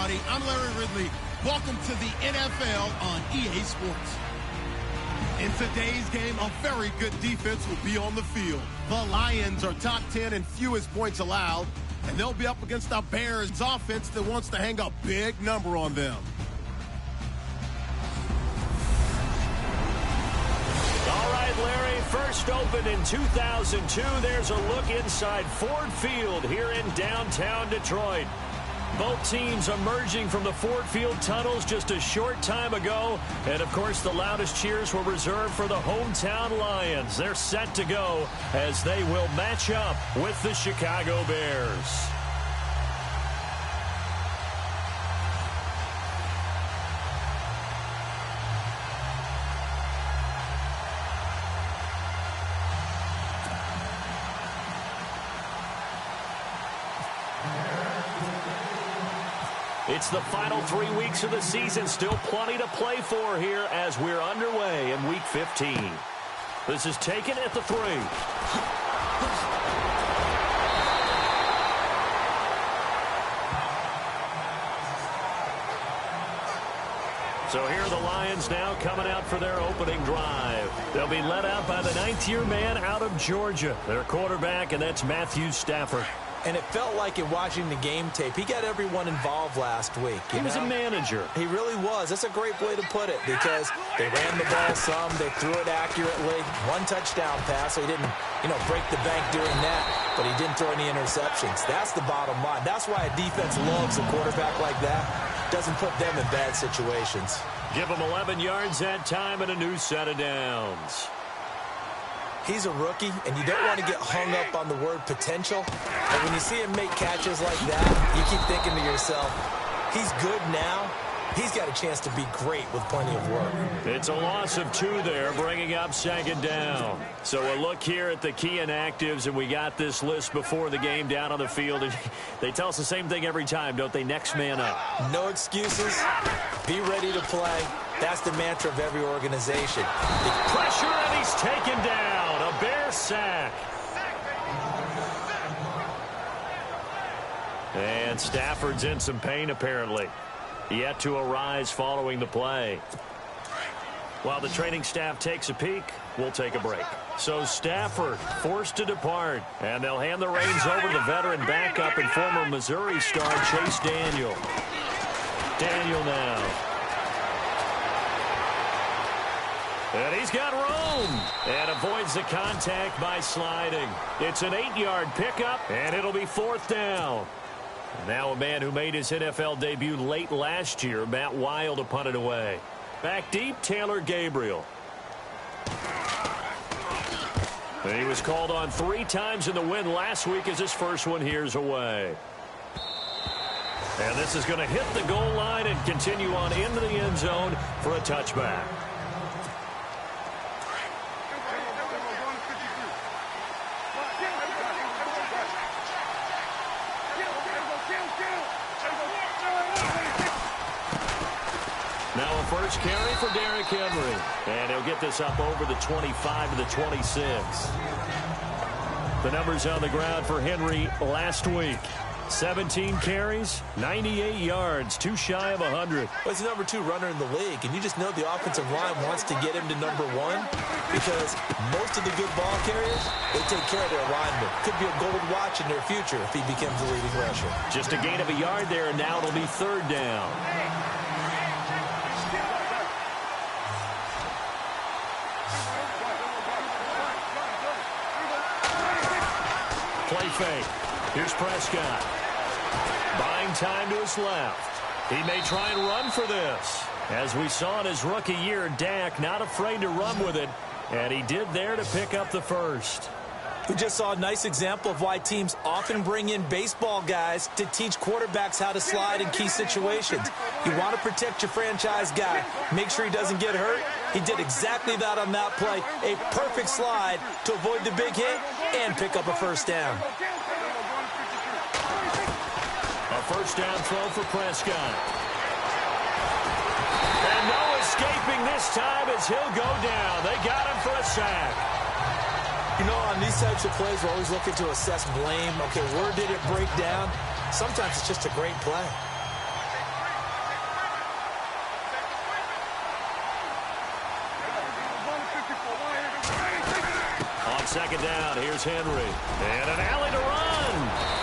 everybody. I'm Larry Ridley. Welcome to the NFL on EA Sports. In today's game, a very good defense will be on the field. The Lions are top 10 in fewest points allowed, and they'll be up against the Bears offense that wants to hang a big number on them. All right, Larry, first opened in 2002. There's a look inside Ford Field here in downtown Detroit. Both teams emerging from the Ford Field tunnels just a short time ago. And, of course, the loudest cheers were reserved for the hometown Lions. They're set to go as they will match up with the Chicago Bears. It's the final 3 weeks of the season. Still plenty to play for here as we're underway in Week 15. This is taken at the 3. So here are the Lions now coming out for their opening drive. They'll be led out by the 9th-year man out of Georgia, their quarterback, and that's Matthew Stafford. And it felt like in watching the game tape, he got everyone involved last week. He was a manager. He really was. That's a great way to put it because they ran the ball some, they threw it accurately. 1 touchdown pass, so he didn't, break the bank doing that, but he didn't throw any interceptions. That's the bottom line. That's why a defense loves a quarterback like that. Doesn't put them in bad situations. Give him 11 yards that time and a new set of downs. He's a rookie, and you don't want to get hung up on the word potential. And when you see him make catches like that, you keep thinking to yourself, he's good now. He's got a chance to be great with plenty of work. It's a loss of 2 there, bringing up 2nd down. So a look here at the key inactives, and we got this list before the game down on the field. And they tell us the same thing every time, don't they? Next man up. No excuses. Be ready to play. That's the mantra of every organization. Pressure, and he's taken down. A Bear sack. And Stafford's in some pain, apparently. Yet to arise following the play. While the training staff takes a peek, we'll take a break. So Stafford forced to depart, and they'll hand the reins over to the veteran backup and former Missouri star Chase Daniel. Daniel now. And he's got room and avoids the contact by sliding. It's an 8-yard pickup, and it'll be 4th down. Now a man who made his NFL debut late last year, Matt Wild, to punt it away. Back deep, Taylor Gabriel. And he was called on 3 times in the win last week as his first one here's away. And this is going to hit the goal line and continue on into the end zone for a touchback. Now a first carry for Derrick Henry. And he'll get this up over the 25 to the 26. The numbers on the ground for Henry last week. 17 carries, 98 yards, 2 shy of 100. Well, he's the number 2 runner in the league, and you just know the offensive line wants to get him to number 1 because most of the good ball carriers, they take care of their linemen. Could be a gold watch in their future if he becomes the leading rusher. Just a gain of a yard there, and now it'll be 3rd down. Play fake. Here's Prescott. Buying time to his left. He may try and run for this. As we saw in his rookie year, Dak not afraid to run with it. And he did there to pick up the first. We just saw a nice example of why teams often bring in baseball guys to teach quarterbacks how to slide in key situations. You want to protect your franchise guy. Make sure he doesn't get hurt. He did exactly that on that play. A perfect slide to avoid the big hit and pick up a first down. A first down throw for Prescott. And no escaping this time as he'll go down. They got him for a sack. You know, on these types of plays, we're always looking to assess blame. Okay, where did it break down? Sometimes it's just a great play. second down. Here's Henry. And an alley to run.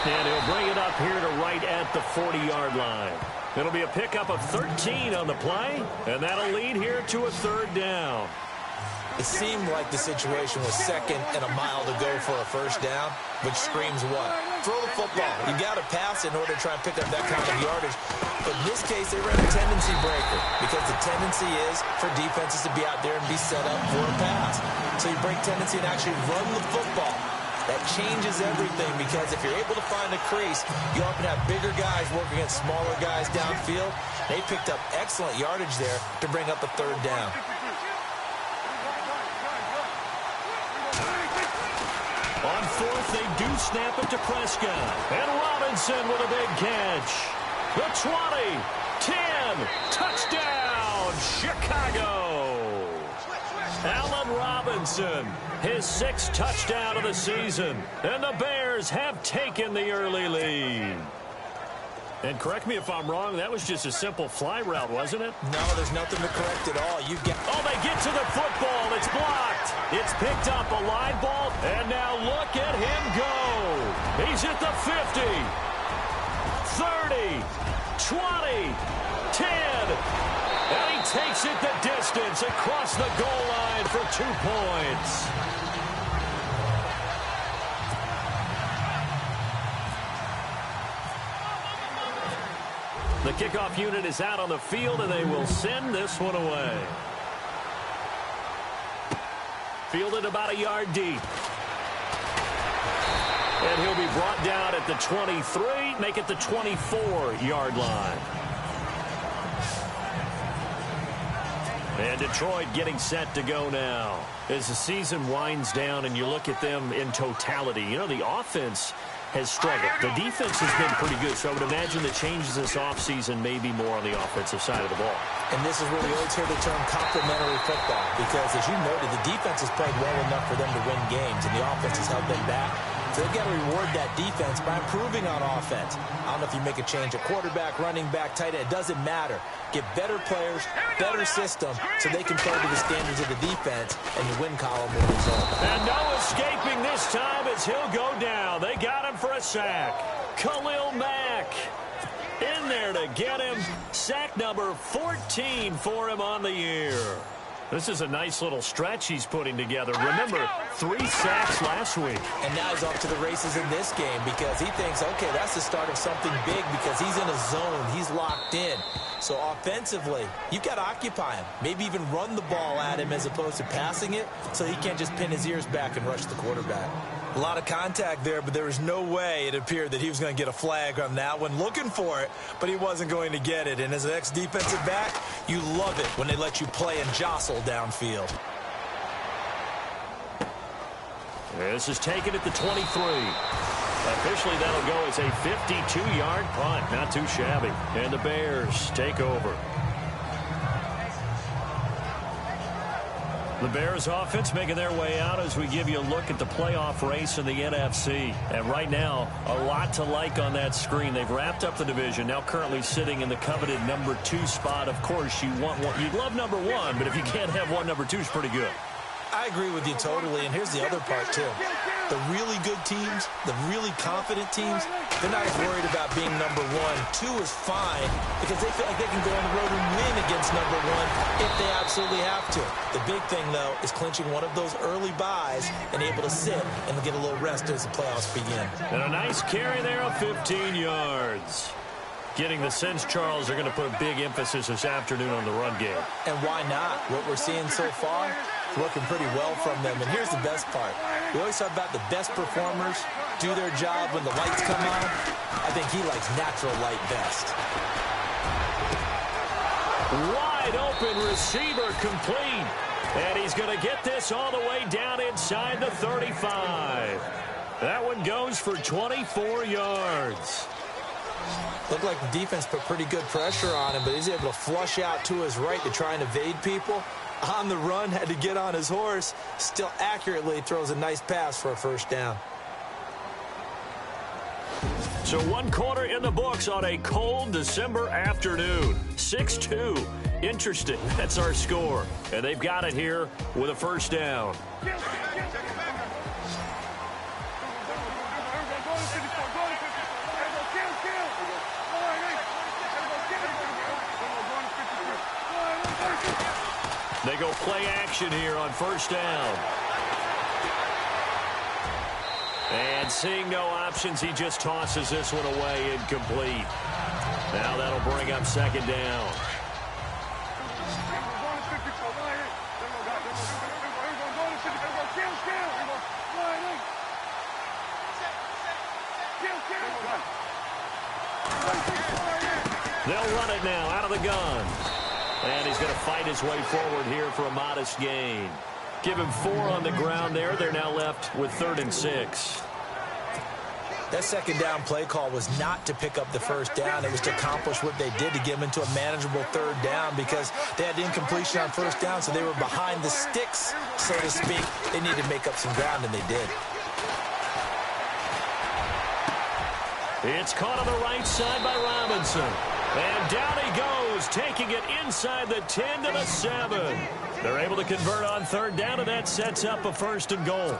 And he'll bring it up here to right at the 40-yard line. It'll be a pickup of 13 on the play, and that'll lead here to a third down. It seemed like the situation was second and a mile to go for a first down, which screams what? Throw the football. You got to pass in order to try and pick up that kind of yardage. But in this case, they ran a tendency breaker because the tendency is for defenses to be out there and be set up for a pass. So you break tendency and actually run the football. That changes everything because if you're able to find a crease, you often have bigger guys working against smaller guys downfield. They picked up excellent yardage there to bring up a third down. On fourth, they do snap it to Prescott. And Robinson with a big catch. The 20, 10, touchdown, Chicago. Allen Robinson, his 6th touchdown of the season. And the Bears have taken the early lead. And correct me if I'm wrong, that was just a simple fly route, wasn't it? No, there's nothing to correct at all. Oh, they get to the football. It's blocked. It's picked up, a live ball. And now look at him go. He's at the 50, 30, 20, 10. And he takes it the distance across the goal line for 2 points. The kickoff unit is out on the field, and they will send this one away. Fielded about a yard deep. And he'll be brought down at the 23, make it the 24-yard line. And Detroit getting set to go now. As the season winds down and you look at them in totality, you know, the offense has struggled. The defense has been pretty good, so I would imagine the changes this offseason may be more on the offensive side of the ball. And this is where the old hear the term complementary football, because as you noted, the defense has played well enough for them to win games, and the offense has held them back. So they've got to reward that defense by improving on offense. I don't know if you make a change at quarterback, running back, tight end. It doesn't matter. Get better players, better system, so they can play to the standards of the defense, and the win column will result. And no escaping this time as he'll go down. They got him for a sack. Khalil Mack in there to get him. Sack number 14 for him on the year. This is a nice little stretch he's putting together. Remember, 3 sacks last week. And now he's off to the races in this game because he thinks, okay, that's the start of something big because he's in a zone. He's locked in. So offensively, you've got to occupy him. Maybe even run the ball at him as opposed to passing it so he can't just pin his ears back and rush the quarterback. A lot of contact there, but there was no way it appeared that he was going to get a flag on that one. Looking for it, but he wasn't going to get it. And as an ex-defensive back, you love it when they let you play and jostle downfield. This is taken at the 23. Officially, that'll go as a 52-yard punt. Not too shabby. And the Bears take over. The Bears offense making their way out as we give you a look at the playoff race in the NFC. And right now, a lot to like on that screen. They've wrapped up the division, now currently sitting in the coveted number 2 spot. Of course, you want one. You'd love number 1, but if you can't have one, number 2 is pretty good. I agree with you totally, and here's the other part, too. The really good teams, the really confident teams, they're not as worried about being number 1. 2 is fine because they feel like they can go on the road and win against number 1 if they absolutely have to. The big thing, though, is clinching one of those early byes and able to sit and get a little rest as the playoffs begin. And a nice carry there of 15 yards. Getting the sense, Charles, they're going to put a big emphasis this afternoon on the run game. And why not? What we're seeing so far, working pretty well from them. And here's the best part. We always talk about the best performers do their job when the lights come on. I think he likes natural light best. Wide open receiver complete. And he's going to get this all the way down inside the 35. That one goes for 24 yards. Looked like the defense put pretty good pressure on him, but he's able to flush out to his right to try and evade people. On the run, had to get on his horse. Still accurately throws a nice pass for a first down. So 1 quarter in the books on a cold December afternoon. 6-2. Interesting. That's our score. And they've got it here with a first down. They go play action here on first down. And seeing no options, he just tosses this one away incomplete. Now that'll bring up second down. They'll run it now out of the gun. And he's going to fight his way forward here for a modest gain. Give him 4 on the ground there. They're now left with 3rd and 6. That second down play call was not to pick up the first down. It was to accomplish what they did, to get them into a manageable 3rd down, because they had incompletion on first down, so they were behind the sticks, so to speak. They needed to make up some ground, and they did. It's caught on the right side by Robinson. And down he goes, taking it inside the 10 to the 7. They're able to convert on 3rd down, and that sets up a 1st and goal.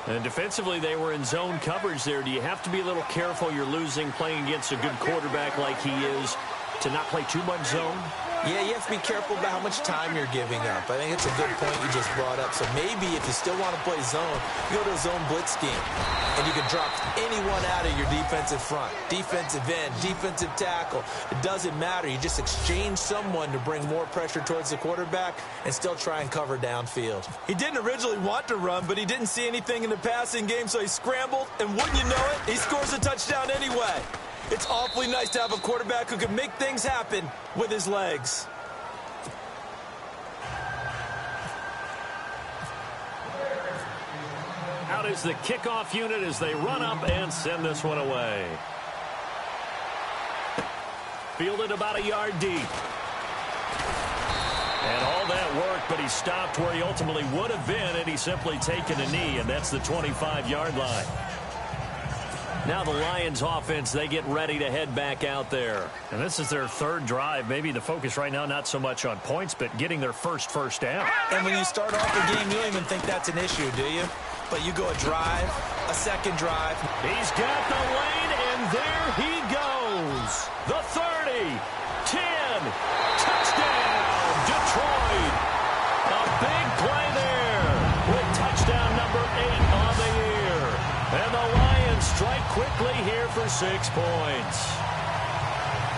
And defensively, they were in zone coverage there. Do you have to be a little careful? You're losing playing against a good quarterback like he is, to not play too much zone? Yeah, you have to be careful about how much time you're giving up. I think it's a good point you just brought up. So maybe if you still want to play zone, you go to a zone blitz scheme, and you can drop anyone out of your defensive front, defensive end, defensive tackle. It doesn't matter. You just exchange someone to bring more pressure towards the quarterback and still try and cover downfield. He didn't originally want to run, but he didn't see anything in the passing game, so he scrambled, and wouldn't you know it, he scores a touchdown anyway. It's awfully nice to have a quarterback who can make things happen with his legs. Out is the kickoff unit as they run up and send this one away. Fielded about a yard deep. And all that worked, but he stopped where he ultimately would have been, and he's simply taken a knee, and that's the 25-yard line. Now the Lions offense, they get ready to head back out there. And this is their 3rd drive. Maybe the focus right now not so much on points, but getting their first down. And when you start off the game, you don't even think that's an issue, do you? But you go a drive, a second drive. He's got the lane, and there he goes. The 30, 10, touchdown, Detroit. A big play there with touchdown number 8 on the year. And the Lions strike quickly here for 6 points.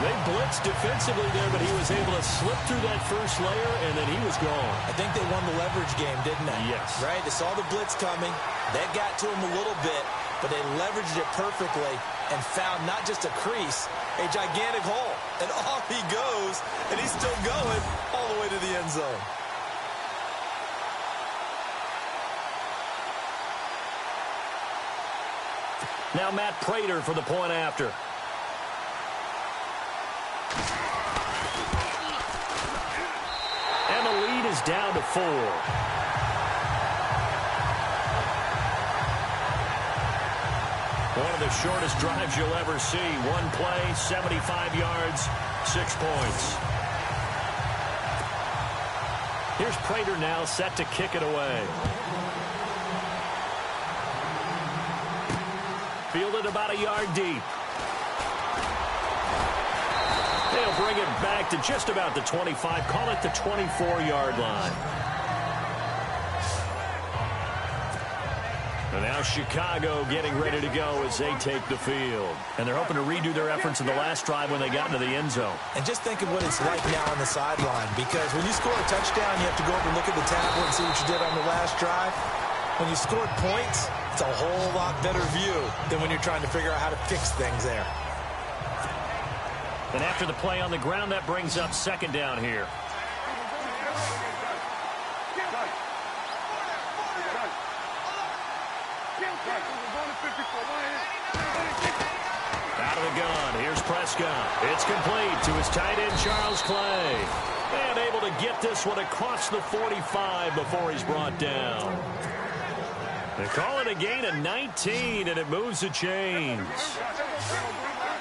They blitzed defensively there, but he was able to slip through that first layer, and then he was gone. I think they won the leverage game, didn't they? Yes. Right? They saw the blitz coming. That got to him a little bit, but they leveraged it perfectly and found not just a crease, a gigantic hole. And off he goes, and he's still going all the way to the end zone. Now Matt Prater for the point after. And the lead is down to 4. One of the shortest drives you'll ever see. One play, 75 yards, 6 points. Here's Prater now set to kick it away. Fielded about a yard deep. They'll bring it back to just about the 25. Call it the 24-yard line. And now Chicago getting ready to go as they take the field. And they're hoping to redo their efforts in the last drive when they got into the end zone. And just think of what it's like now on the sideline, because when you score a touchdown, you have to go over and look at the tablet and see what you did on the last drive. When you scored points, it's a whole lot better view than when you're trying to figure out how to fix things there. And after the play on the ground, that brings up second down here. Out of the gun, here's Prescott. It's complete to his tight end, Charles Clay. And able to get this one across the 45 before he's brought down. They call it a gain of 19, and it moves the chains.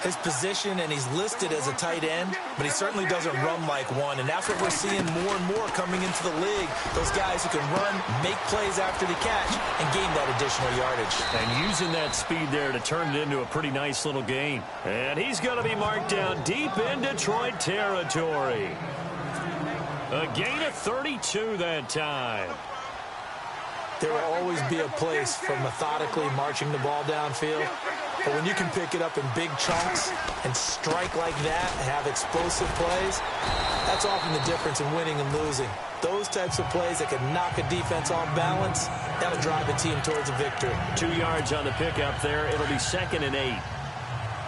His position, and he's listed as a tight end, but he certainly doesn't run like one, and that's what we're seeing more and more coming into the league. Those guys who can run, make plays after the catch, and gain that additional yardage. And using that speed there to turn it into a pretty nice little gain. And he's going to be marked down deep in Detroit territory. A gain of 32 that time. There will always be a place for methodically marching the ball downfield. But when you can pick it up in big chunks and strike like that, have explosive plays, that's often the difference in winning and losing. Those types of plays that can knock a defense off balance, that'll drive a team towards a victory. 2 yards on the pickup there. It'll be 2nd and 8.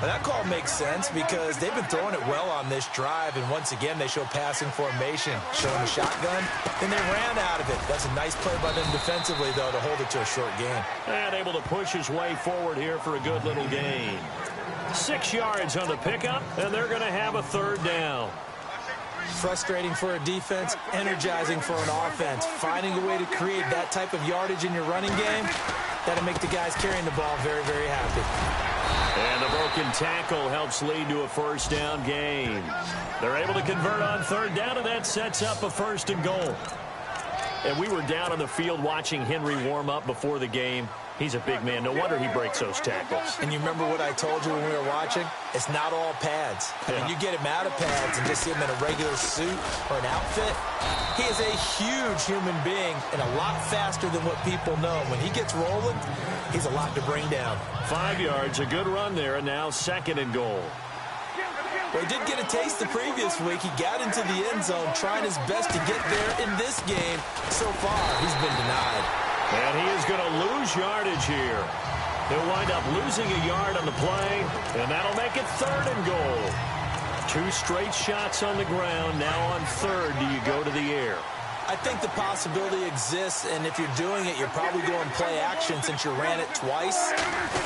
Well, that call makes sense because they've been throwing it well on this drive, and once again, they show passing formation, showing a shotgun, and they ran out of it. That's a nice play by them defensively, though, to hold it to a short gain. And able to push his way forward here for a good little gain. 6 yards on the pickup, and they're going to have a 3rd down. Frustrating for a defense, energizing for an offense. Finding a way to create that type of yardage in your running game, that'll make the guys carrying the ball very, very happy. And the broken tackle helps lead to a 1st down gain. They're able to convert on 3rd down, and that sets up a 1st and goal. And we were down on the field watching Henry warm up before the game. He's a big man. No wonder he breaks those tackles. And you remember what I told you when we were watching? It's not all pads. I mean, you get him out of pads and just see him in a regular suit or an outfit. He is a huge human being and a lot faster than what people know. When he gets rolling, he's a lot to bring down. 5 yards, a good run there, and now 2nd and goal. Well, he did get a taste the previous week. He got into the end zone trying his best to get there in this game. So far, he's been denied. And he is going to lose yardage here. He'll wind up losing a yard on the play, and that'll make it 3rd and goal. 2 straight shots on the ground. Now on 3rd, do you go to the air? I think the possibility exists, and if you're doing it, you're probably going play action since you ran it twice.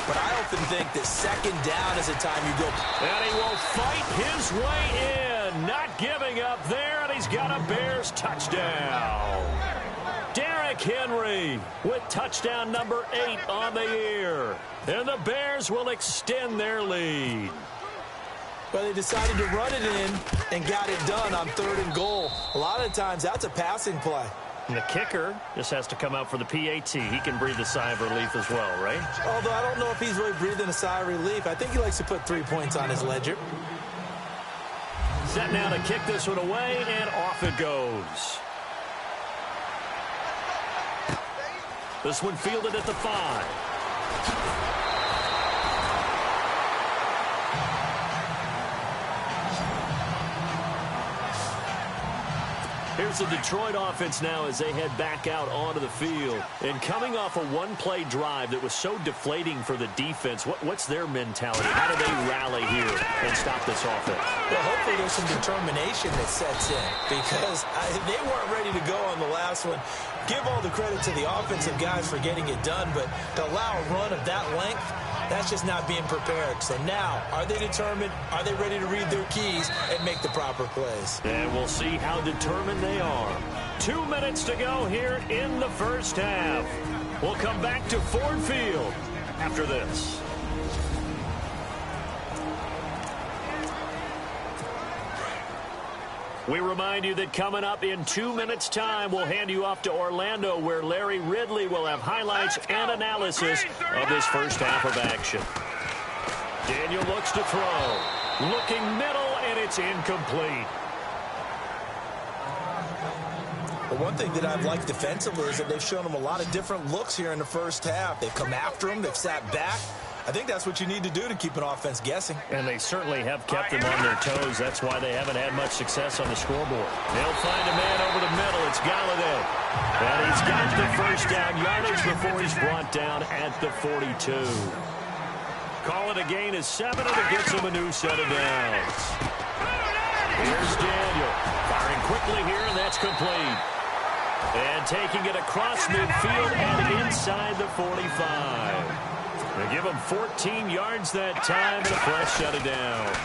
But I often think that 2nd down is the time you go. And he will fight his way in, not giving up there, and he's got a Bears touchdown. Derrick Henry with touchdown number 8 on the year. And the Bears will extend their lead. Well, they decided to run it in and got it done on 3rd and goal. A lot of times, that's a passing play. And the kicker just has to come out for the PAT. He can breathe a sigh of relief as well, right? Although I don't know if he's really breathing a sigh of relief. I think he likes to put 3 points on his ledger. Set now to kick this one away, and off it goes. This one fielded at the 5. Here's the Detroit offense now as they head back out onto the field. And coming off a one-play drive that was so deflating for the defense, what's their mentality? How do they rally here and stop this offense? Well, hopefully there's some determination that sets in because they weren't ready to go on the last one. Give all the credit to the offensive guys for getting it done, but to allow a run of that length, that's just not being prepared. So now, are they determined? Are they ready to read their keys and make the proper plays? And we'll see how determined they are. 2 minutes to go here in the first half. We'll come back to Ford Field after this. We remind you that coming up in 2 minutes' time, we'll hand you off to Orlando, where Larry Ridley will have highlights and analysis of this first half of action. Daniel looks to throw. Looking middle, and it's incomplete. Well, one thing that I've liked defensively is that they've shown them a lot of different looks here in the first half. They've come after them. They've sat back. I think that's what you need to do to keep an offense guessing. And they certainly have kept them on their toes. That's why they haven't had much success on the scoreboard. They'll find a man over the middle. It's Galladay. And he's got the first down yardage before he's brought down at the 42. Call it a gain of 7, and it gets him a new set of downs. Here's Daniel. Firing quickly here, and that's complete. And taking it across midfield and inside the 45. They give him 14 yards that time and a fresh set of downs.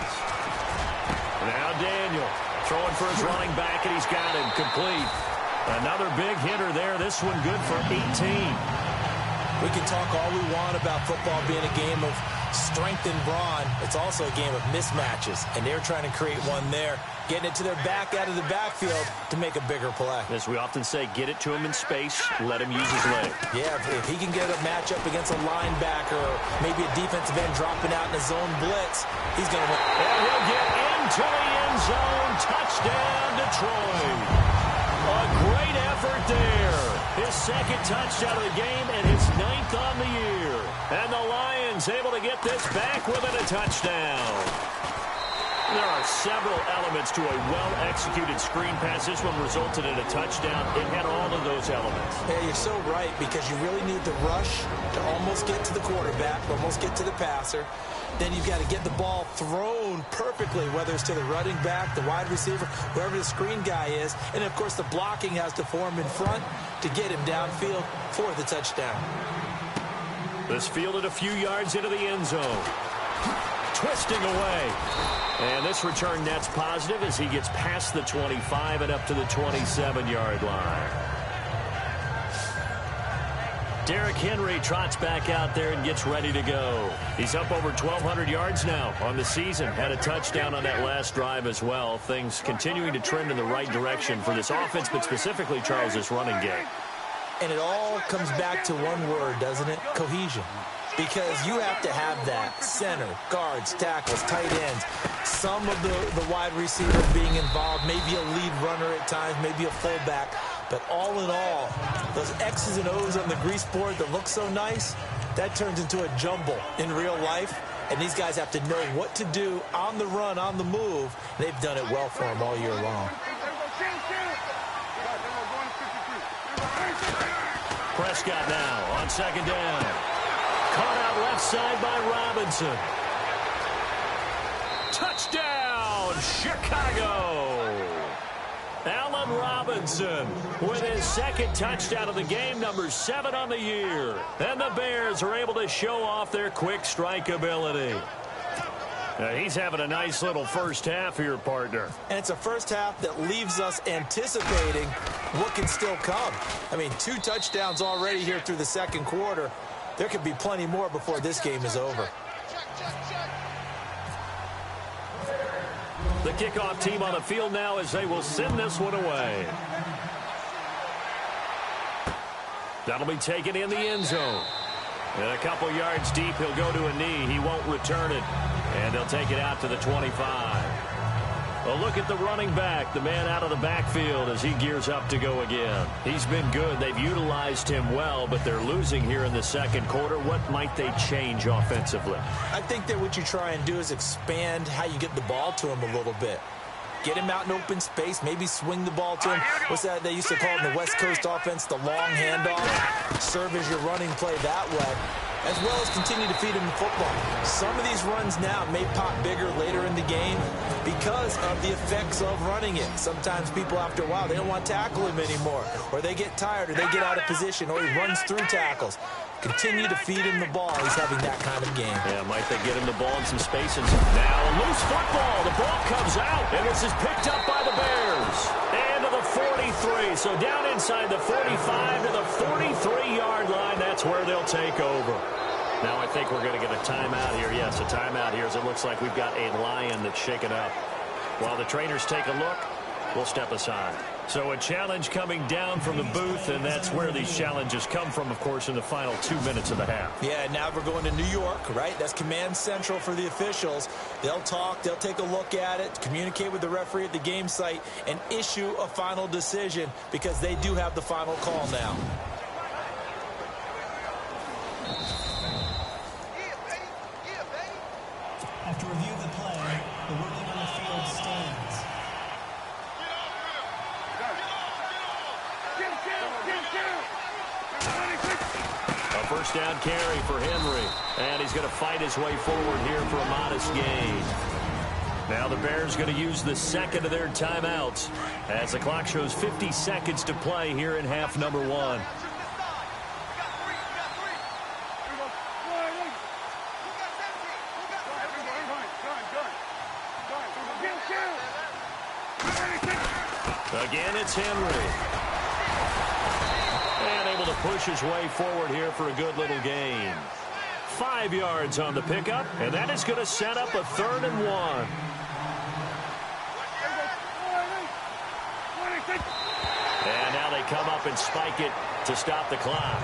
Now Daniel throwing for his running back, and he's got him complete. Another big hitter there. This one good for 18. We can talk all we want about football being a game of strength and brawn. It's also a game of mismatches, and they're trying to create one there, getting it to their back out of the backfield to make a bigger play. As we often say, get it to him in space, let him use his leg. Yeah, if he can get a matchup against a linebacker or maybe a defensive end dropping out in a zone blitz, he's going to win. And he'll get into the end zone. Touchdown, Detroit. A great effort there. His second touchdown of the game and his 9th on the year. And the Lions able to get this back within a touchdown. There are several elements to a well-executed screen pass. This one resulted in a touchdown. It had all of those elements. Yeah, you're so right, because you really need the rush to almost get to the quarterback, almost get to the passer. Then you've got to get the ball thrown perfectly, whether it's to the running back, the wide receiver, wherever the screen guy is. And, of course, the blocking has to form in front to get him downfield for the touchdown. This fielded a few yards into the end zone. Twisting away. And this return net's positive as he gets past the 25 and up to the 27-yard line. Derrick Henry trots back out there and gets ready to go. He's up over 1,200 yards now on the season. Had a touchdown on that last drive as well. Things continuing to trend in the right direction for this offense, but specifically, Charles, this running game. And it all comes back to one word, doesn't it? Cohesion. Because you have to have that. Center, guards, tackles, tight ends. Some of the wide receivers being involved. Maybe a lead runner at times. Maybe a fullback. But all in all, those X's and O's on the grease board that look so nice, that turns into a jumble in real life. And these guys have to know what to do on the run, on the move. They've done it well for them all year long. Prescott now on second down. Caught out left side by Robinson. Touchdown, Chicago! Allen Robinson with his second touchdown of the game, number 7 on the year. And the Bears are able to show off their quick strike ability. He's having a nice little first half here, partner. And it's a first half that leaves us anticipating what can still come. I mean, 2 touchdowns already here through the second quarter. There could be plenty more before this game is over. The kickoff team on the field now as they will send this one away. That'll be taken in the end zone. And a couple yards deep, he'll go to a knee. He won't return it. And they'll take it out to the 25. A look at the running back, the man out of the backfield as he gears up to go again. He's been good. They've utilized him well, but they're losing here in the second quarter. What might they change offensively? I think that what you try and do is expand how you get the ball to him a little bit. Get him out in open space, maybe swing the ball to him. What's that they used to call in the West Coast offense, the long handoff? Serve as your running play that way, as well as continue to feed him the football. Some of these runs now may pop bigger later in the game because of the effects of running it. Sometimes people, after a while, they don't want to tackle him anymore, or they get tired, or they get out of position, or he runs through tackles. Continue to feed him the ball. He's having that kind of game. Yeah, might they get him the ball in some spaces. Now a loose football. The ball comes out, and this is picked up by the Bears. And to the 43. So down inside the 45 to the 43-yard line. That's where they'll take over. Now I think we're going to get a timeout here. Yes, a timeout here as it looks like we've got a Lion that's shaken up. While the trainers take a look, we'll step aside. So a challenge coming down from the booth, and that's where these challenges come from, of course, in the final 2 minutes of the half. Yeah, now we're going to New York, right? That's command central for the officials. They'll talk, they'll take a look at it, communicate with the referee at the game site, and issue a final decision because they do have the final call now. After review of the play, the ruling on the field stands. A first down carry for Henry. And he's going to fight his way forward here for a modest gain. Now the Bears going to use the second of their timeouts as the clock shows 50 seconds to play here in half number 1. Again, it's Henry. And able to push his way forward here for a good little gain. 5 yards on the pickup, and that is going to set up a 3rd and 1. And now they come up and spike it to stop the clock.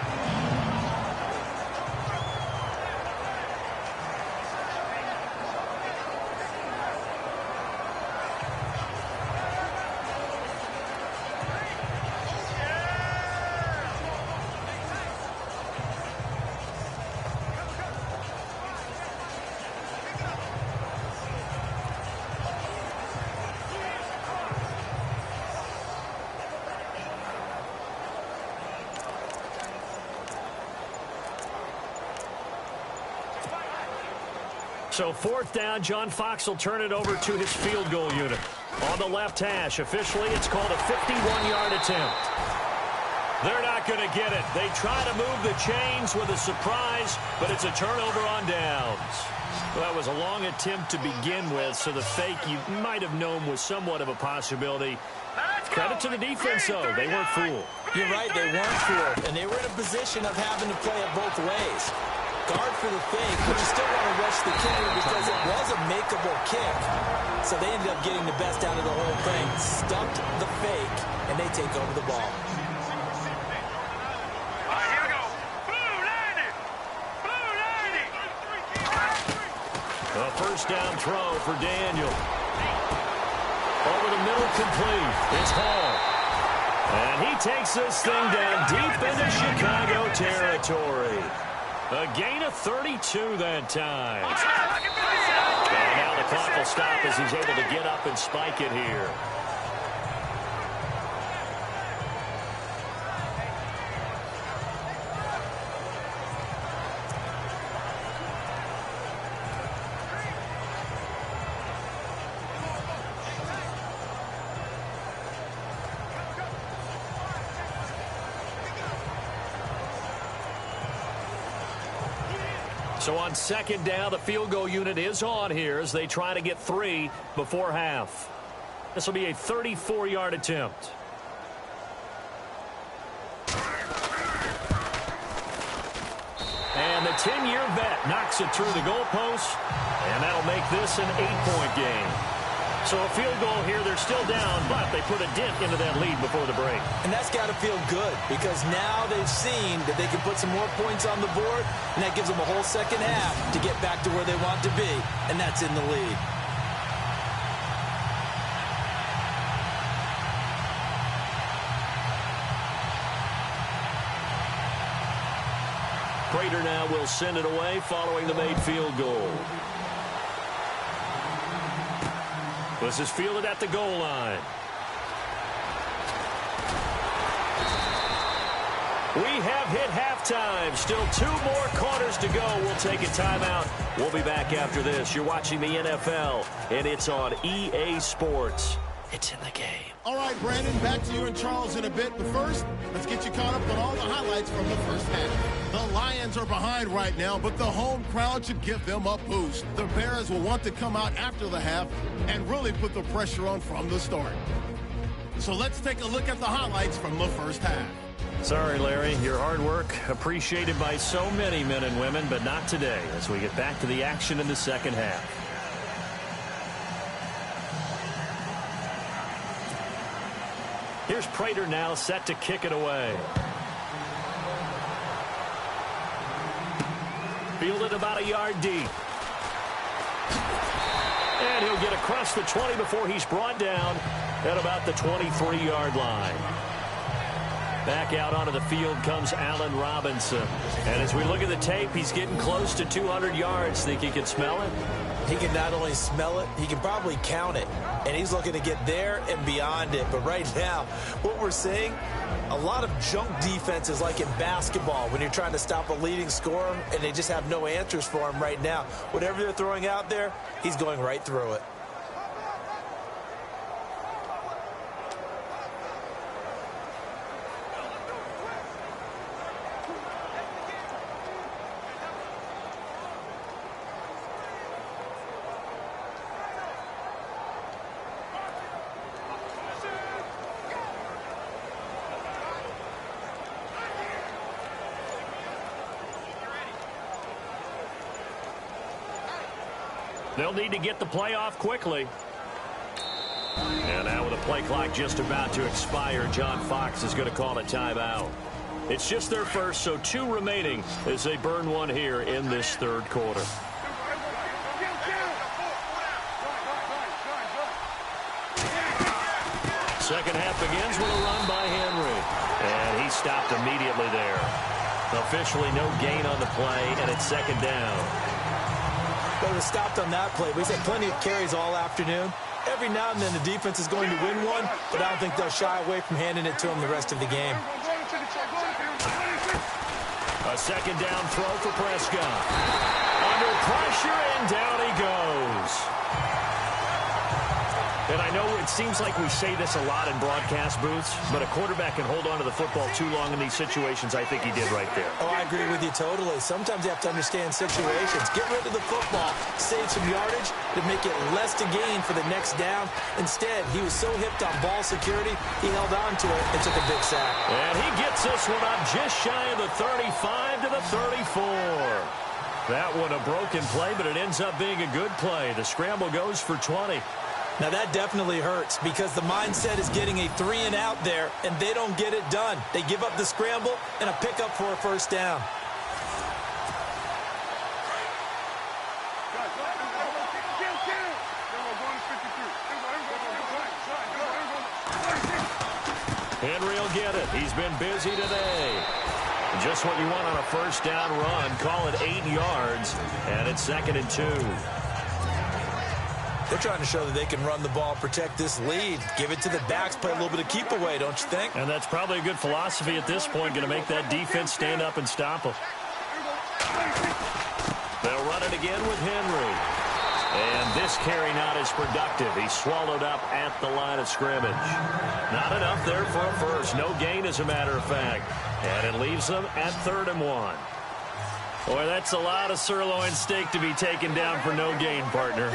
So 4th down, John Fox will turn it over to his field goal unit. On the left hash, officially it's called a 51-yard attempt. They're not going to get it. They try to move the chains with a surprise, but it's a turnover on downs. Well, that was a long attempt to begin with, so the fake you might have known was somewhat of a possibility. Credit to the defense, though. They weren't fooled. You're right, they weren't fooled, and they were in a position of having to play it both ways. Guard for the fake, but you still want to rush the kicker because it was a makeable kick. So they ended up getting the best out of the whole thing, stumped the fake, and they take over the ball. A first down throw for Daniel. Over the middle, complete. It's Hall. And he takes this thing down deep into Chicago territory. A gain of 32 that time. And now the clock will stop as he's able to get up and spike it here. So on 2nd down, the field goal unit is on here as they try to get 3 before half. This will be a 34-yard attempt. And the 10-year vet knocks it through the goalpost, and that'll make this an 8-point game. So a field goal here, they're still down, but they put a dent into that lead before the break. And that's got to feel good because now they've seen that they can put some more points on the board, and that gives them a whole second half to get back to where they want to be, and that's in the lead. Prater now will send it away following the made field goal. This is fielded at the goal line. We have hit halftime. Still 2 more quarters to go. We'll take a timeout. We'll be back after this. You're watching the NFL, and it's on EA Sports. It's in the game. All right, Brandon, back to you and Charles in a bit. But first, let's get you caught up on all the highlights from the first half. The Lions are behind right now, but the home crowd should give them a boost. The Bears will want to come out after the half and really put the pressure on from the start. So let's take a look at the highlights from the first half. Sorry, Larry. Your hard work appreciated by so many men and women, but not today as we get back to the action in the second half. Here's Prater now set to kick it away. Fielded about a yard deep. And he'll get across the 20 before he's brought down at about the 23-yard line. Back out onto the field comes Allen Robinson. And as we look at the tape, he's getting close to 200 yards. Think he can smell it? He can not only smell it, he can probably count it. And he's looking to get there and beyond it. But right now, what we're seeing, a lot of junk defenses like in basketball when you're trying to stop a leading scorer and they just have no answers for him right now. Whatever they're throwing out there, he's going right through it. They'll need to get the play off quickly. And now with the play clock just about to expire, John Fox is going to call a timeout. It's just their first, so 2 remaining as they burn one here in this third quarter. Second half begins with a run by Henry. And he stopped immediately there. Officially no gain on the play, and it's second down. But it was stopped on that play. We've had plenty of carries all afternoon. Every now and then the defense is going to win one, but I don't think they'll shy away from handing it to them the rest of the game. A second down throw for Prescott. Under pressure, and down he And I know it seems like we say this a lot in broadcast booths, but a quarterback can hold on to the football too long in these situations. I think he did right there. Oh, I agree with you totally. Sometimes you have to understand situations. Get rid of the football, save some yardage to make it less to gain for the next down. Instead, he was so hipped on ball security, he held on to it and took a big sack. And he gets this one up just shy of the 35 to the 34. That one a broken play, but it ends up being a good play. The scramble goes for 20. Now, that definitely hurts because the mindset is getting a 3-and-out there, and they don't get it done. They give up the scramble and a pickup for a first down. Henry will get it. He's been busy today. Just what you want on a first down run. Call it 8 yards, and it's 2nd and 2. They're trying to show that they can run the ball, protect this lead, give it to the backs, play a little bit of keep away, don't you think? And that's probably a good philosophy at this point, going to make that defense stand up and stop them. They'll run it again with Henry. And this carry not as productive. He's swallowed up at the line of scrimmage. Not enough there for a first. No gain, as a matter of fact. And it leaves them at 3rd and 1. Boy, that's a lot of sirloin steak to be taken down for no gain, partner.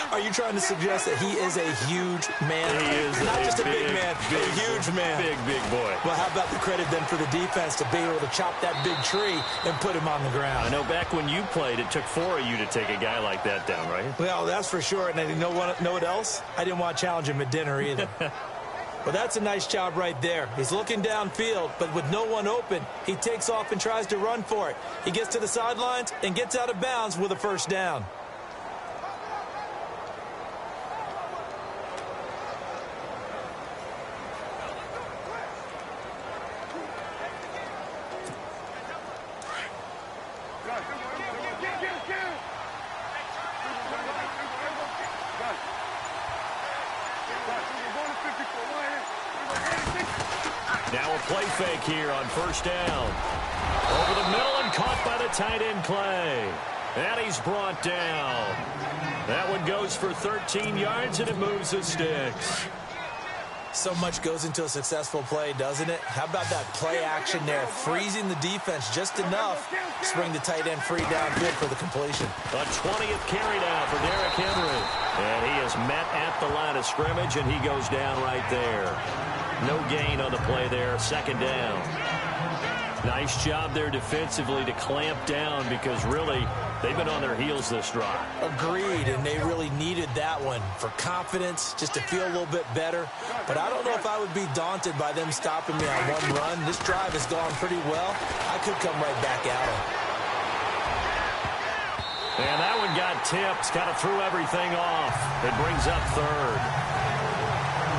Are you trying to suggest that he is a huge man? He is not just a big man, a huge man. Big boy. Well, how about the credit then for the defense to be able to chop that big tree and put him on the ground? I know back when you played, it took 4 of you to take a guy like that down, right? Well, that's for sure. And you know what else? I didn't want to challenge him at dinner either. Well, that's a nice job right there. He's looking downfield, but with no one open, he takes off and tries to run for it. He gets to the sidelines and gets out of bounds with a first down. Now a play fake here on first down. Over the middle and caught by the tight end Clay. And he's brought down. That one goes for 13 yards, and it moves the sticks. So much goes into a successful play, doesn't it? How about that play action there, freezing the defense just enough to bring the tight end free downfield for the completion. A 20th carry now for Derrick Henry. And he is met at the line of scrimmage, and he goes down right there. No gain on the play there, 2nd down. Nice job there defensively to clamp down because really they've been on their heels this drive. Agreed, and they really needed that one for confidence, just to feel a little bit better. But I don't know if I would be daunted by them stopping me on one run. This drive has gone pretty well. I could come right back at them. And that one got tipped, kind of threw everything off. It brings up 3rd.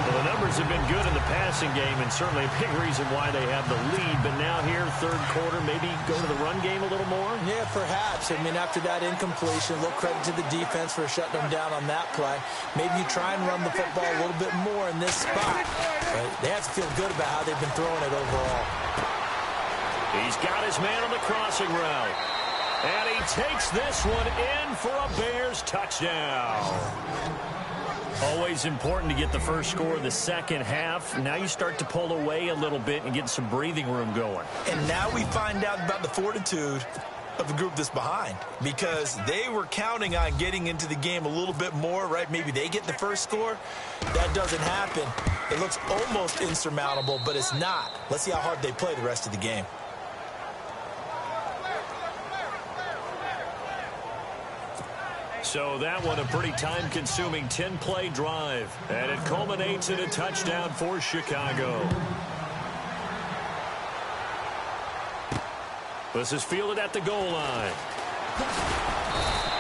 Well, the numbers have been good in the passing game, and certainly a big reason why they have the lead. But now here, 3rd quarter, maybe go to the run game a little more? Yeah, perhaps. I mean, after that incompletion, a little credit to the defense for shutting them down on that play. Maybe you try and run the football a little bit more in this spot. But they have to feel good about how they've been throwing it overall. He's got his man on the crossing route. And he takes this one in for a Bears touchdown. Always important to get the first score of the second half. Now you start to pull away a little bit and get some breathing room going. And now we find out about the fortitude of the group that's behind, because they were counting on getting into the game a little bit more, right? Maybe they get the first score. That doesn't happen. It looks almost insurmountable, but it's not. Let's see how hard they play the rest of the game. So that one a pretty time-consuming 10-play drive. And it culminates in a touchdown for Chicago. This is fielded at the goal line.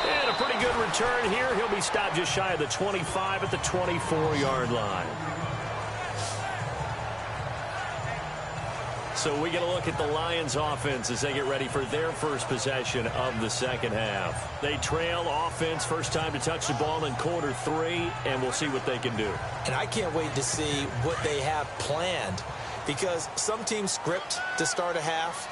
And a pretty good return here. He'll be stopped just shy of the 25 at the 24-yard line. So we get a look at the Lions offense as they get ready for their first possession of the second half. They trail offense, first time to touch the ball in quarter 3, and we'll see what they can do. And I can't wait to see what they have planned, because some teams script to start a half,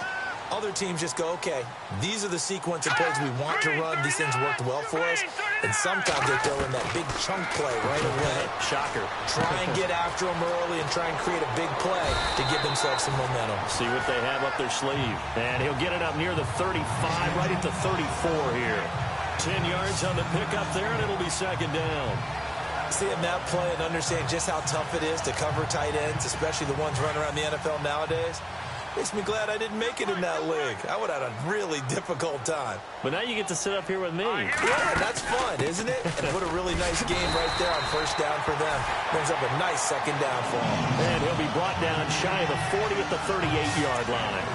Other teams just go, okay, these are the sequence of plays we want to run. These things worked well for us. And sometimes they throw in that big chunk play right away. Shocker. Try and get after them early and try and create a big play to give themselves some momentum. See what they have up their sleeve. And he'll get it up near the 35, right at the 34 here. 10 yards on the pickup there, and it'll be second down. Seeing that play and understand just how tough it is to cover tight ends, especially the ones running around the NFL nowadays, makes me glad I didn't make it in that league. I would have had a really difficult time. But now you get to sit up here with me. Yeah, that's fun, isn't it? And what a really nice game right there on first down for them. Brings up a nice second down for him. And he'll be brought down shy of the 40 at the 38-yard line.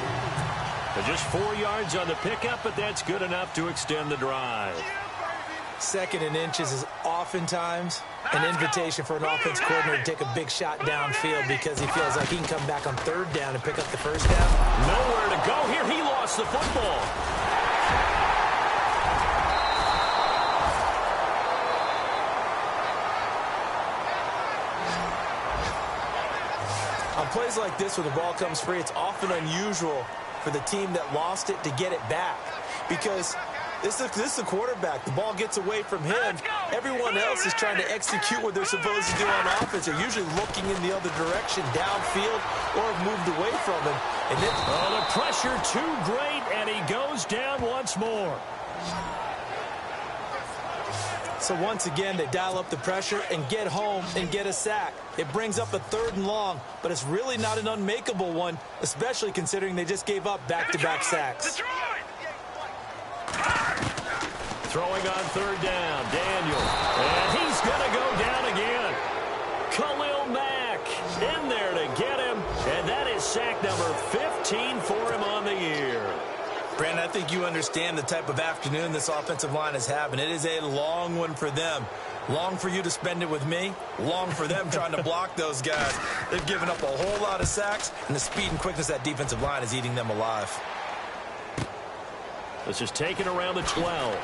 So just 4 yards on the pickup, but that's good enough to extend the drive. Second and inches is oftentimes an invitation for an offense coordinator to take a big shot downfield because he feels like he can come back on third down and pick up the first down. Nowhere to go here. He lost the football. On plays like this where the ball comes free, it's often unusual for the team that lost it to get it back because this is a quarterback. The ball gets away from him. Everyone else is trying to execute what they're supposed to do on offense. They're usually looking in the other direction, downfield, or have moved away from him. And then, the pressure too great, and he goes down once more. So once again, they dial up the pressure and get home and get a sack. It brings up a third and long, but it's really not an unmakeable one, especially considering they just gave up back-to-back sacks. Throwing on third down, Daniel. And he's going to go down again. Khalil Mack in there to get him. And that is sack number 15 for him on the year. Brandon, I think you understand the type of afternoon this offensive line is having. It is a long one for them. Long for you to spend it with me. Long for them trying to block those guys. They've given up a whole lot of sacks, and the speed and quickness of that defensive line is eating them alive. This is taken around the 12.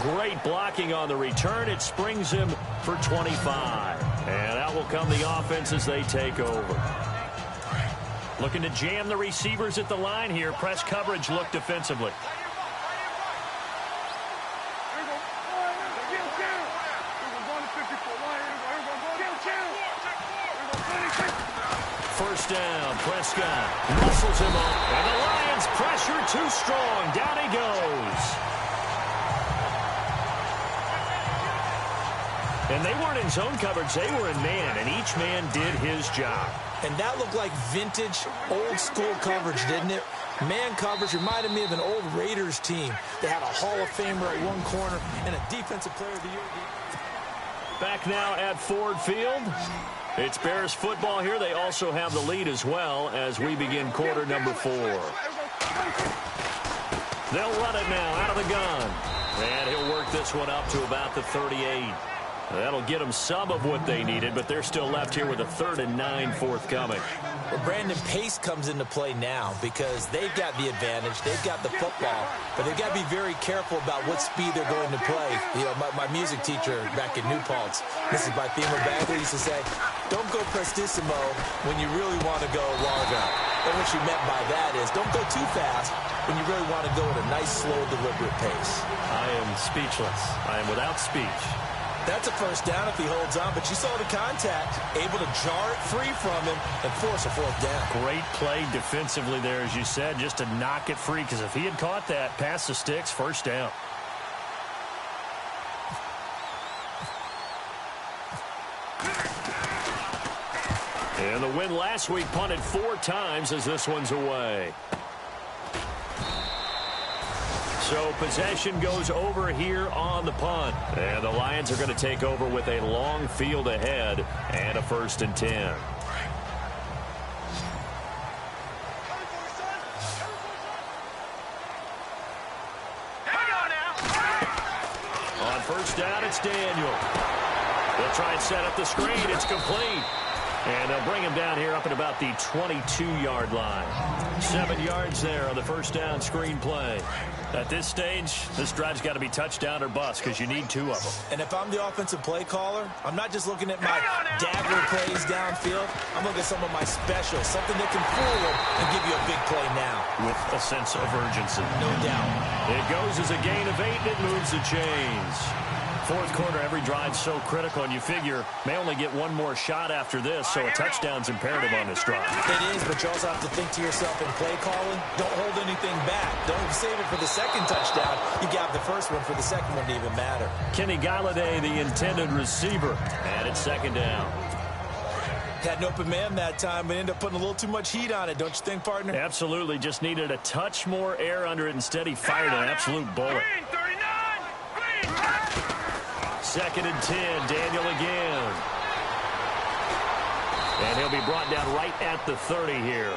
Great blocking on the return. It springs him for 25. And out will come the offense as they take over. Looking to jam the receivers at the line here. Press coverage look defensively. First down, Prescott muscles him up, and the Lions pressure too strong. Down he goes. And they weren't in zone coverage, they were in man, and each man did his job. And that looked like vintage, old-school coverage, didn't it? Man coverage reminded me of an old Raiders team. They had a Hall of Famer at one corner and a Defensive Player of the Year. Back now at Ford Field. It's Bears football here. They also have the lead as well as we begin quarter number 4. They'll run it now out of the gun. And he'll work this one up to about the 38. That'll get them some of what they needed, but they're still left here with a 3rd and 9 forthcoming. Well, Brandon, pace comes into play now because they've got the advantage. They've got the football, but they've got to be very careful about what speed they're going to play. You know, my music teacher back in New Paltz, Mrs. Bythema Bagley, used to say, don't go prestissimo when you really want to go largo. And what she meant by that is don't go too fast when you really want to go at a nice, slow, deliberate pace. I am speechless. I am without speech. That's a first down if he holds on, but you saw the contact, able to jar it free from him and force a fourth down. Great play defensively there, as you said, just to knock it free, because if he had caught that, past the sticks, first down. And the win last week punted 4 times as this one's away. So possession goes over here on the punt. And the Lions are going to take over with a long field ahead and a 1st and 10. On first down, it's Daniel. They'll try and set up the screen. It's complete. And they'll bring him down here up at about the 22-yard line. 7 yards there on the first down screen play. At this stage, this drive's got to be touchdown or bust because you need 2 of them. And if I'm the offensive play caller, I'm not just looking at my dagger plays downfield. I'm looking at some of my specials, something that can fool them and give you a big play now. With a sense of urgency. No doubt. It goes as a gain of 8, and it moves the chains. Fourth quarter, every drive's so critical, and you figure may only get one more shot after this, so a touchdown's imperative on this drive. It is, but you also have to think to yourself in play calling, don't hold anything back. Don't save it for the second touchdown. You got the first one for the second one to even matter. Kenny Galladay, the intended receiver, and it's second down. Had an open man that time, but ended up putting a little too much heat on it, don't you think, partner? Absolutely, just needed a touch more air under it. Instead, he fired an absolute bullet. Second and 10, Daniel again. And he'll be brought down right at the 30 here.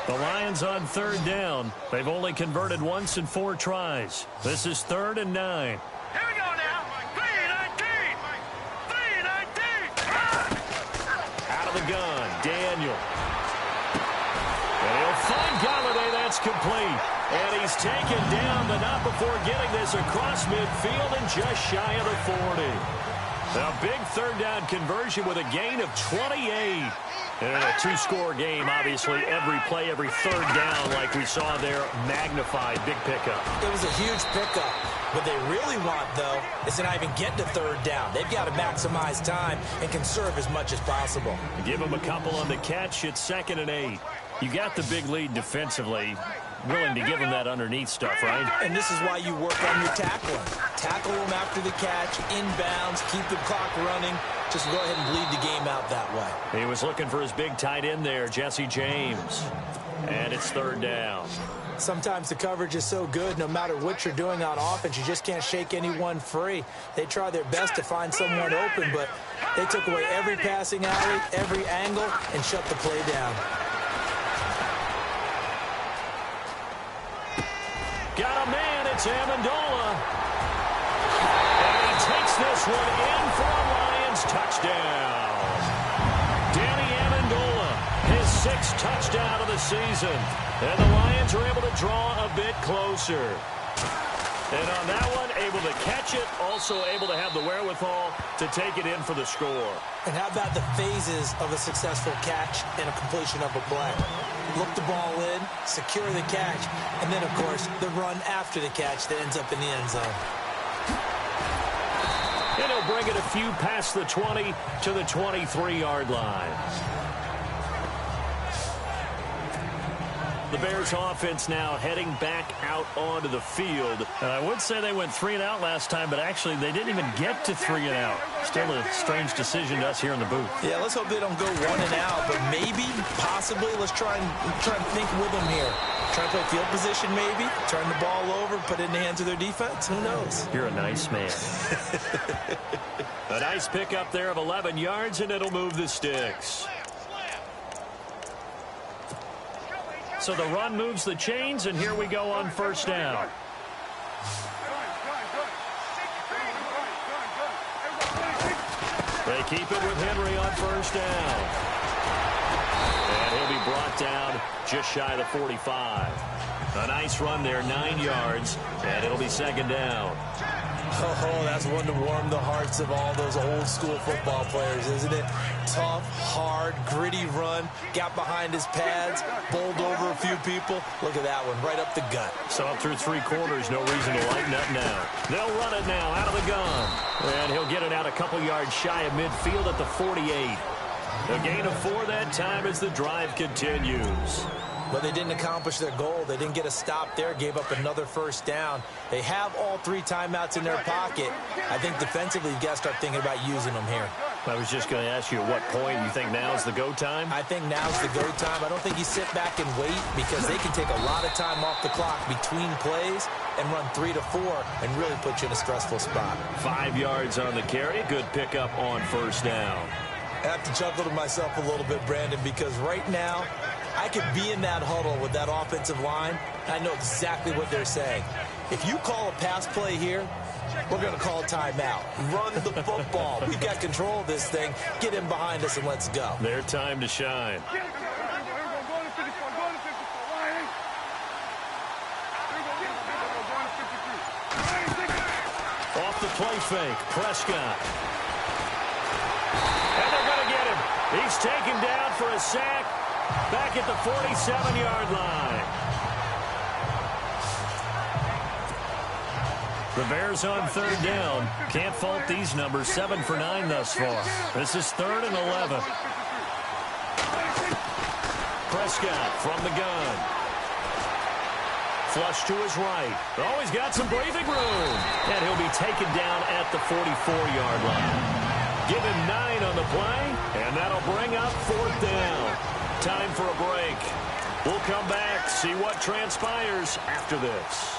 The Lions on third down. They've only converted once in 4 tries. This is 3rd and 9. Here we go now. 3-19. 3-19. Out of the gun, Daniel. And he'll find Galladay. That's complete. And he's taken down, but not before getting this across midfield and just shy of the 40. A big third down conversion with a gain of 28. And in a 2-score game, obviously, every play, every third down, like we saw there, magnified. Big pickup. It was a huge pickup. What they really want, though, is to not even get to third down. They've got to maximize time and conserve as much as possible. Give them a couple on the catch. It's 2nd and 8. You got the big lead defensively. Willing to give them that underneath stuff, right? And this is why you work on your tackling. Tackle them after the catch, inbounds, keep the clock running. Just go ahead and bleed the game out that way. He was looking for his big tight end there, Jesse James. And it's 3rd down. Sometimes the coverage is so good, no matter what you're doing on offense, you just can't shake anyone free. They try their best to find someone open, but they took away every passing alley, every angle, and shut the play down. Got a man, it's Amendola. And he takes this one in for a Lions touchdown. Danny Amendola, his 6th touchdown of the season. And the Lions are able to draw a bit closer. And on that one, able to catch it, also able to have the wherewithal to take it in for the score. And how about the phases of a successful catch and a completion of a play? Look the ball in, secure the catch, and then, of course, the run after the catch that ends up in the end zone. And he'll bring it a few past the 20 to the 23-yard line. The Bears offense now heading back out onto the field. I would say they went 3 and out last time, but actually they didn't even get to 3 and out. Still a strange decision to us here in the booth. Yeah, let's hope they don't go 1 and out, but maybe, possibly, let's try and think with them here. Try to play field position maybe, turn the ball over, put it in the hands of their defense. Who knows? You're a nice man. A nice pickup there of 11 yards, and it'll move the sticks. So the run moves the chains, and here we go on first down. They keep it with Henry on first down. And he'll be brought down just shy of the 45. A nice run there, 9 yards, and it'll be 2nd down. Oh, that's one to warm the hearts of all those old school football players, isn't it? Tough, hard, gritty run. Got behind his pads, bowled over a few people. Look at that one, right up the gut. So up through 3 quarters, no reason to lighten up now. They'll run it now out of the gun. And he'll get it out a couple yards shy of midfield at the 48. A gain of 4 that time as the drive continues. But they didn't accomplish their goal. They didn't get a stop there, gave up another first down. They have all 3 timeouts in their pocket. I think defensively, you've got to start thinking about using them here. I was just going to ask you at what point you think now's the go time? I think now's the go time. I don't think you sit back and wait because they can take a lot of time off the clock between plays and run 3 to 4 and really put you in a stressful spot. 5 yards on the carry. Good pickup on first down. I have to chuckle to myself a little bit, Brandon, because right now I could be in that huddle with that offensive line. I know exactly what they're saying. If you call a pass play here, we're going to call a timeout. Run the football. We've got control of this thing. Get him behind us and let's go. Their time to shine. Off the play fake, Prescott. And they're going to get him. He's taken down for a sack back at the 47-yard line. The Bears on third down. Can't fault these numbers. 7 for 9 thus far. This is 3rd and 11. Prescott from the gun. Flush to his right. Oh, he's got some breathing room. And he'll be taken down at the 44-yard line. Give him 9 on the play, and that'll bring up 4th down. Time for a break. We'll come back, see what transpires after this.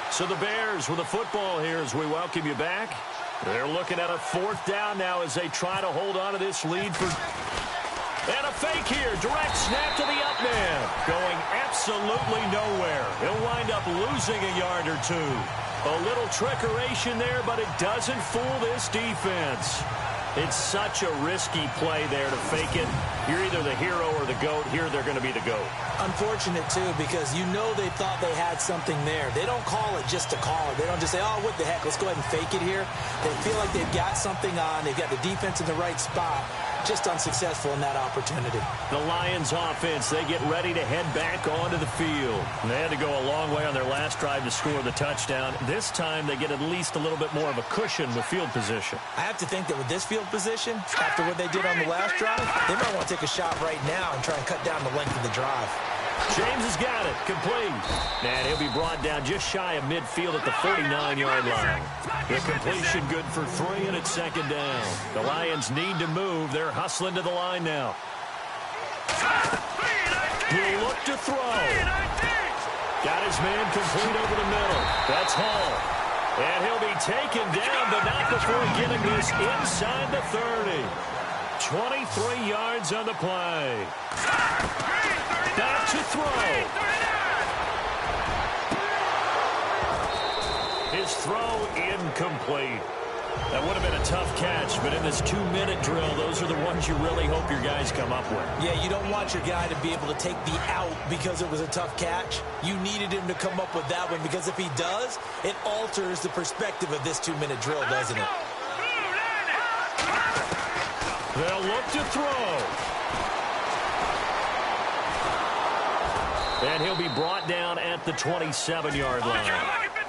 So the Bears with the football here as we welcome you back. They're looking at a 4th down now as they try to hold on to this lead for... And a fake here. Direct snap to the up man. Going absolutely nowhere. He'll wind up losing a yard or 2. A little trickeration there, but it doesn't fool this defense. It's such a risky play there to fake it. You're either the hero or the GOAT. Here they're going to be the GOAT. Unfortunate, too, because you know they thought they had something there. They don't call it just to call it. They don't just say, oh, what the heck, let's go ahead and fake it here. They feel like they've got something on. They've got the defense in the right spot. Just unsuccessful in that opportunity. The Lions offense, they get ready to head back onto the field. They had to go a long way on their last drive to score the touchdown. This time they get at least a little bit more of a cushion with field position. I have to think that with this field position, after what they did on the last drive, they might want to take a shot right now and try and cut down the length of the drive. James has got it. Complete. And he'll be brought down just shy of midfield at the 49-yard line. The completion good for 3, and it's 2nd down. The Lions need to move. They're hustling to the line now. He'll look to throw. Got his man complete over the middle. That's Hall. And he'll be taken down, but not before getting this inside the 30. 23 yards on the play. Back to throw. His throw incomplete. That would have been a tough catch, but in this 2-minute drill, those are the ones you really hope your guys come up with. Yeah, you don't want your guy to be able to take the out because it was a tough catch. You needed him to come up with that one because if he does, it alters the perspective of this 2-minute drill, doesn't it? They'll look to throw. And he'll be brought down at the 27-yard line.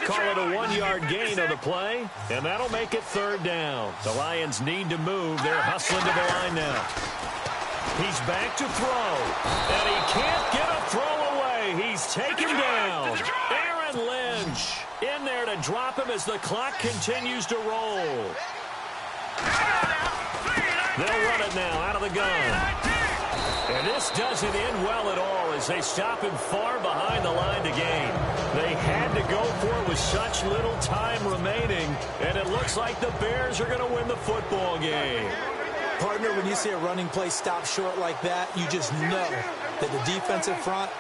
Call it a 1-yard gain on the play, and that'll make it 3rd down. The Lions need to move. They're hustling to the line now. He's back to throw, and he can't get a throw away. He's taken down. Aaron Lynch in there to drop him as the clock continues to roll. They'll run it now out of the gun. And this doesn't end well at all as they stop him far behind the line to gain. They had to go for it with such little time remaining, and it looks like the Bears are going to win the football game. Partner, when you see a running play stop short like that, you just know that the defensive front,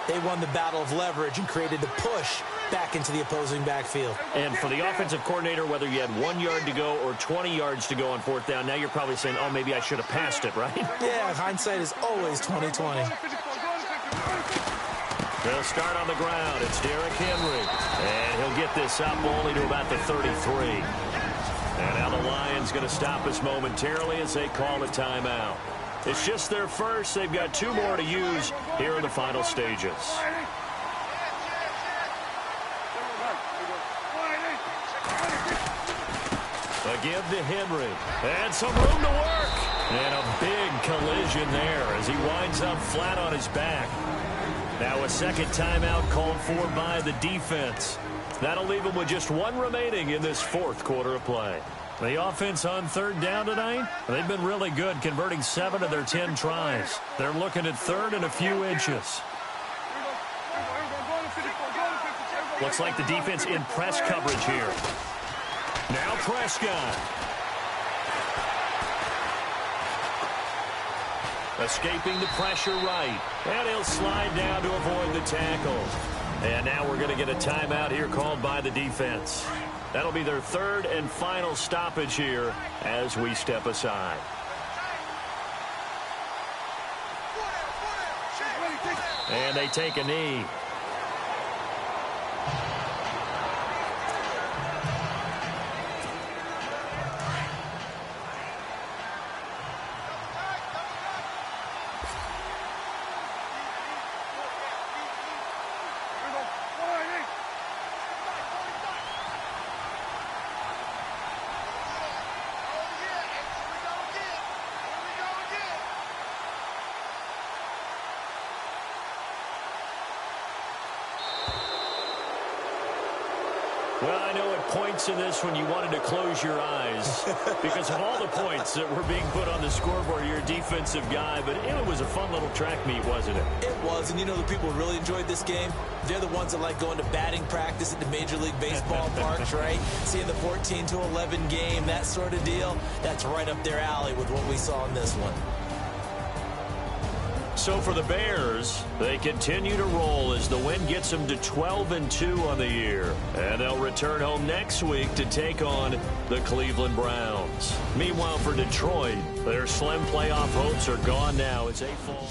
they won the battle of leverage and created the push back into the opposing backfield. And for the offensive coordinator, whether you had 1 yard to go or 20 yards to go on 4th down, now you're probably saying, oh, maybe I should have passed it, right? Yeah, hindsight is always 20/20. They'll start on the ground. It's Derrick Henry. And he'll get this up only to about the 33. And now the Lions going to stop us momentarily as they call a timeout. It's just their first. They've got 2 more to use here in the final stages. Again to Henry. And some room to work. And a big collision there as he winds up flat on his back. Now a second timeout called for by the defense. That'll leave him with just 1 remaining in this 4th quarter of play. The offense on 3rd down tonight, they've been really good, converting 7 of their 10 tries. They're looking at 3rd and a few inches. Looks like the defense in press coverage here. Now Prescott. Escaping the pressure right. And he'll slide down to avoid the tackle. And now we're going to get a timeout here called by the defense. That'll be their third and final stoppage here as we step aside. And they take a knee. Well, I know at points in this when you wanted to close your eyes because of all the points that were being put on the scoreboard. You're a defensive guy, but it was a fun little track meet, wasn't it? It was, and you know the people who really enjoyed this game? They're the ones that like going to batting practice at the Major League Baseball parks, right? Seeing the 14-11 game, that sort of deal. That's right up their alley with what we saw in this one. So for the Bears, they continue to roll as the win gets them to 12-2 on the year. And they'll return home next week to take on the Cleveland Browns. Meanwhile, for Detroit, their slim playoff hopes are gone now as they fall.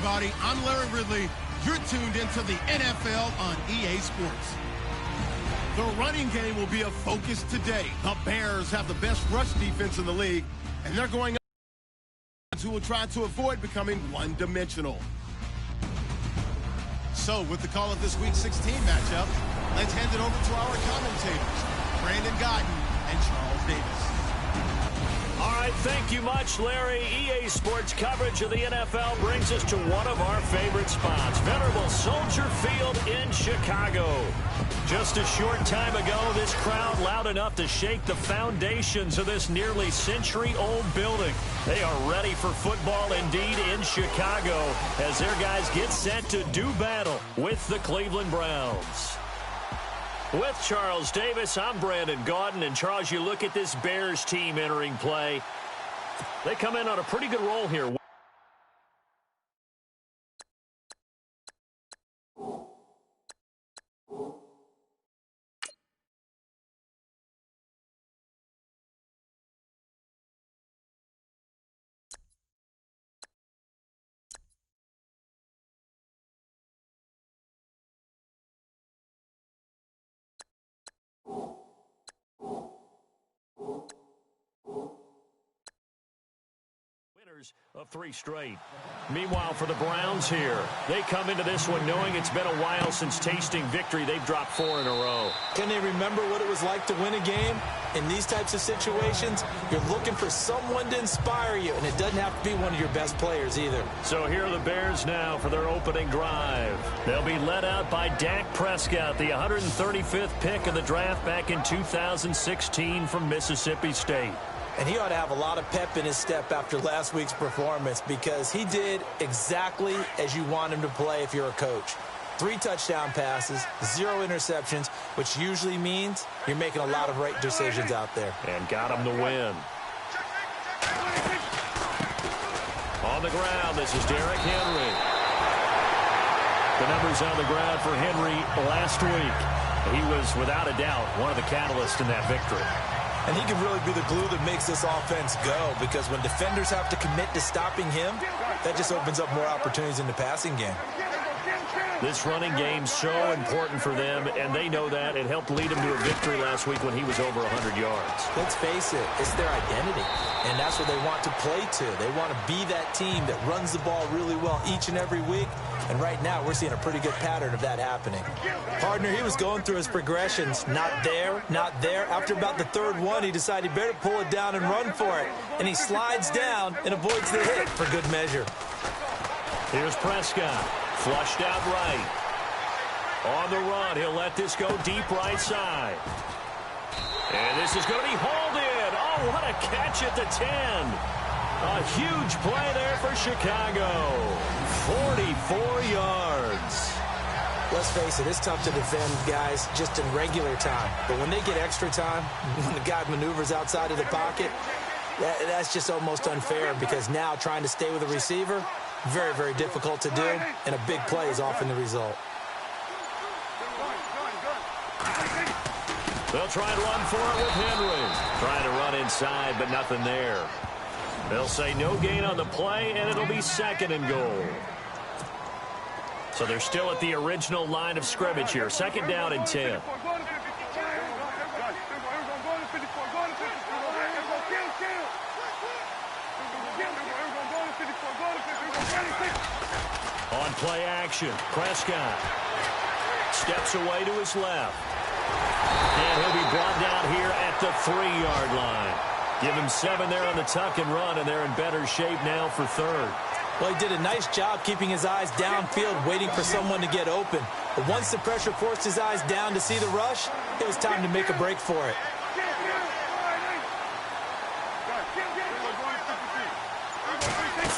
everybody. I'm Larry Ridley. You're tuned into the NFL on EA Sports. The running game will be a focus today. The Bears have the best rush defense in the league, and they're going up who will try to avoid becoming one-dimensional. So, with the call of this Week 16 matchup, let's hand it over to our commentators, Brandon Godden and Charles Davis. All right, thank you much, Larry. EA Sports coverage of the NFL brings us to one of our favorite spots, venerable Soldier Field in Chicago. Just a short time ago, this crowd loud enough to shake the foundations of this nearly century-old building. They are ready for football indeed in Chicago as their guys get set to do battle with the Cleveland Browns. With Charles Davis, I'm Brandon Gaudin. And, Charles, you look at this Bears team entering play. They come in on a pretty good roll here. Of 3 straight. Meanwhile, for the Browns here, they come into this one knowing it's been a while since tasting victory. They've dropped 4 in a row. Can they remember what it was like to win a game? In these types of situations, you're looking for someone to inspire you, and it doesn't have to be one of your best players either. So here are the Bears now for their opening drive. They'll be led out by Dak Prescott, the 135th pick of the draft back in 2016 from Mississippi State. And he ought to have a lot of pep in his step after last week's performance because he did exactly as you want him to play if you're a coach. 3 touchdown passes, 0 interceptions, which usually means you're making a lot of right decisions out there. And got him the win. On the ground, this is Derrick Henry. The numbers on the ground for Henry last week. He was, without a doubt, one of the catalysts in that victory. And he can really be the glue that makes this offense go because when defenders have to commit to stopping him, that just opens up more opportunities in the passing game. This running game's so important for them, and they know that. It helped lead them to a victory last week when he was over 100 yards. Let's face it, it's their identity, and that's what they want to play to. They want to be that team that runs the ball really well each and every week, and right now we're seeing a pretty good pattern of that happening. Partner, he was going through his progressions. Not there, not there. After about the 3rd one, he decided he better pull it down and run for it, and he slides down and avoids the hit for good measure. Here's Prescott. Flushed out right. On the run, he'll let this go deep right side. And this is going to be hauled in. Oh, what a catch at the 10. A huge play there for Chicago. 44 yards. Let's face it, it's tough to defend guys just in regular time. But when they get extra time, when the guy maneuvers outside of the pocket, that's just almost unfair because now trying to stay with the receiver, very, very difficult to do, and a big play is often the result. They'll try and run for it with Henry. Trying to run inside, but nothing there. They'll say no gain on the play, and it'll be 2nd and goal. So they're still at the original line of scrimmage here. 2nd down and 10. On play action, Prescott steps away to his left. And he'll be brought down here at the 3-yard line. Give him 7 there on the tuck and run, and they're in better shape now for 3rd. Well, he did a nice job keeping his eyes downfield, waiting for someone to get open. But once the pressure forced his eyes down to see the rush, it was time to make a break for it.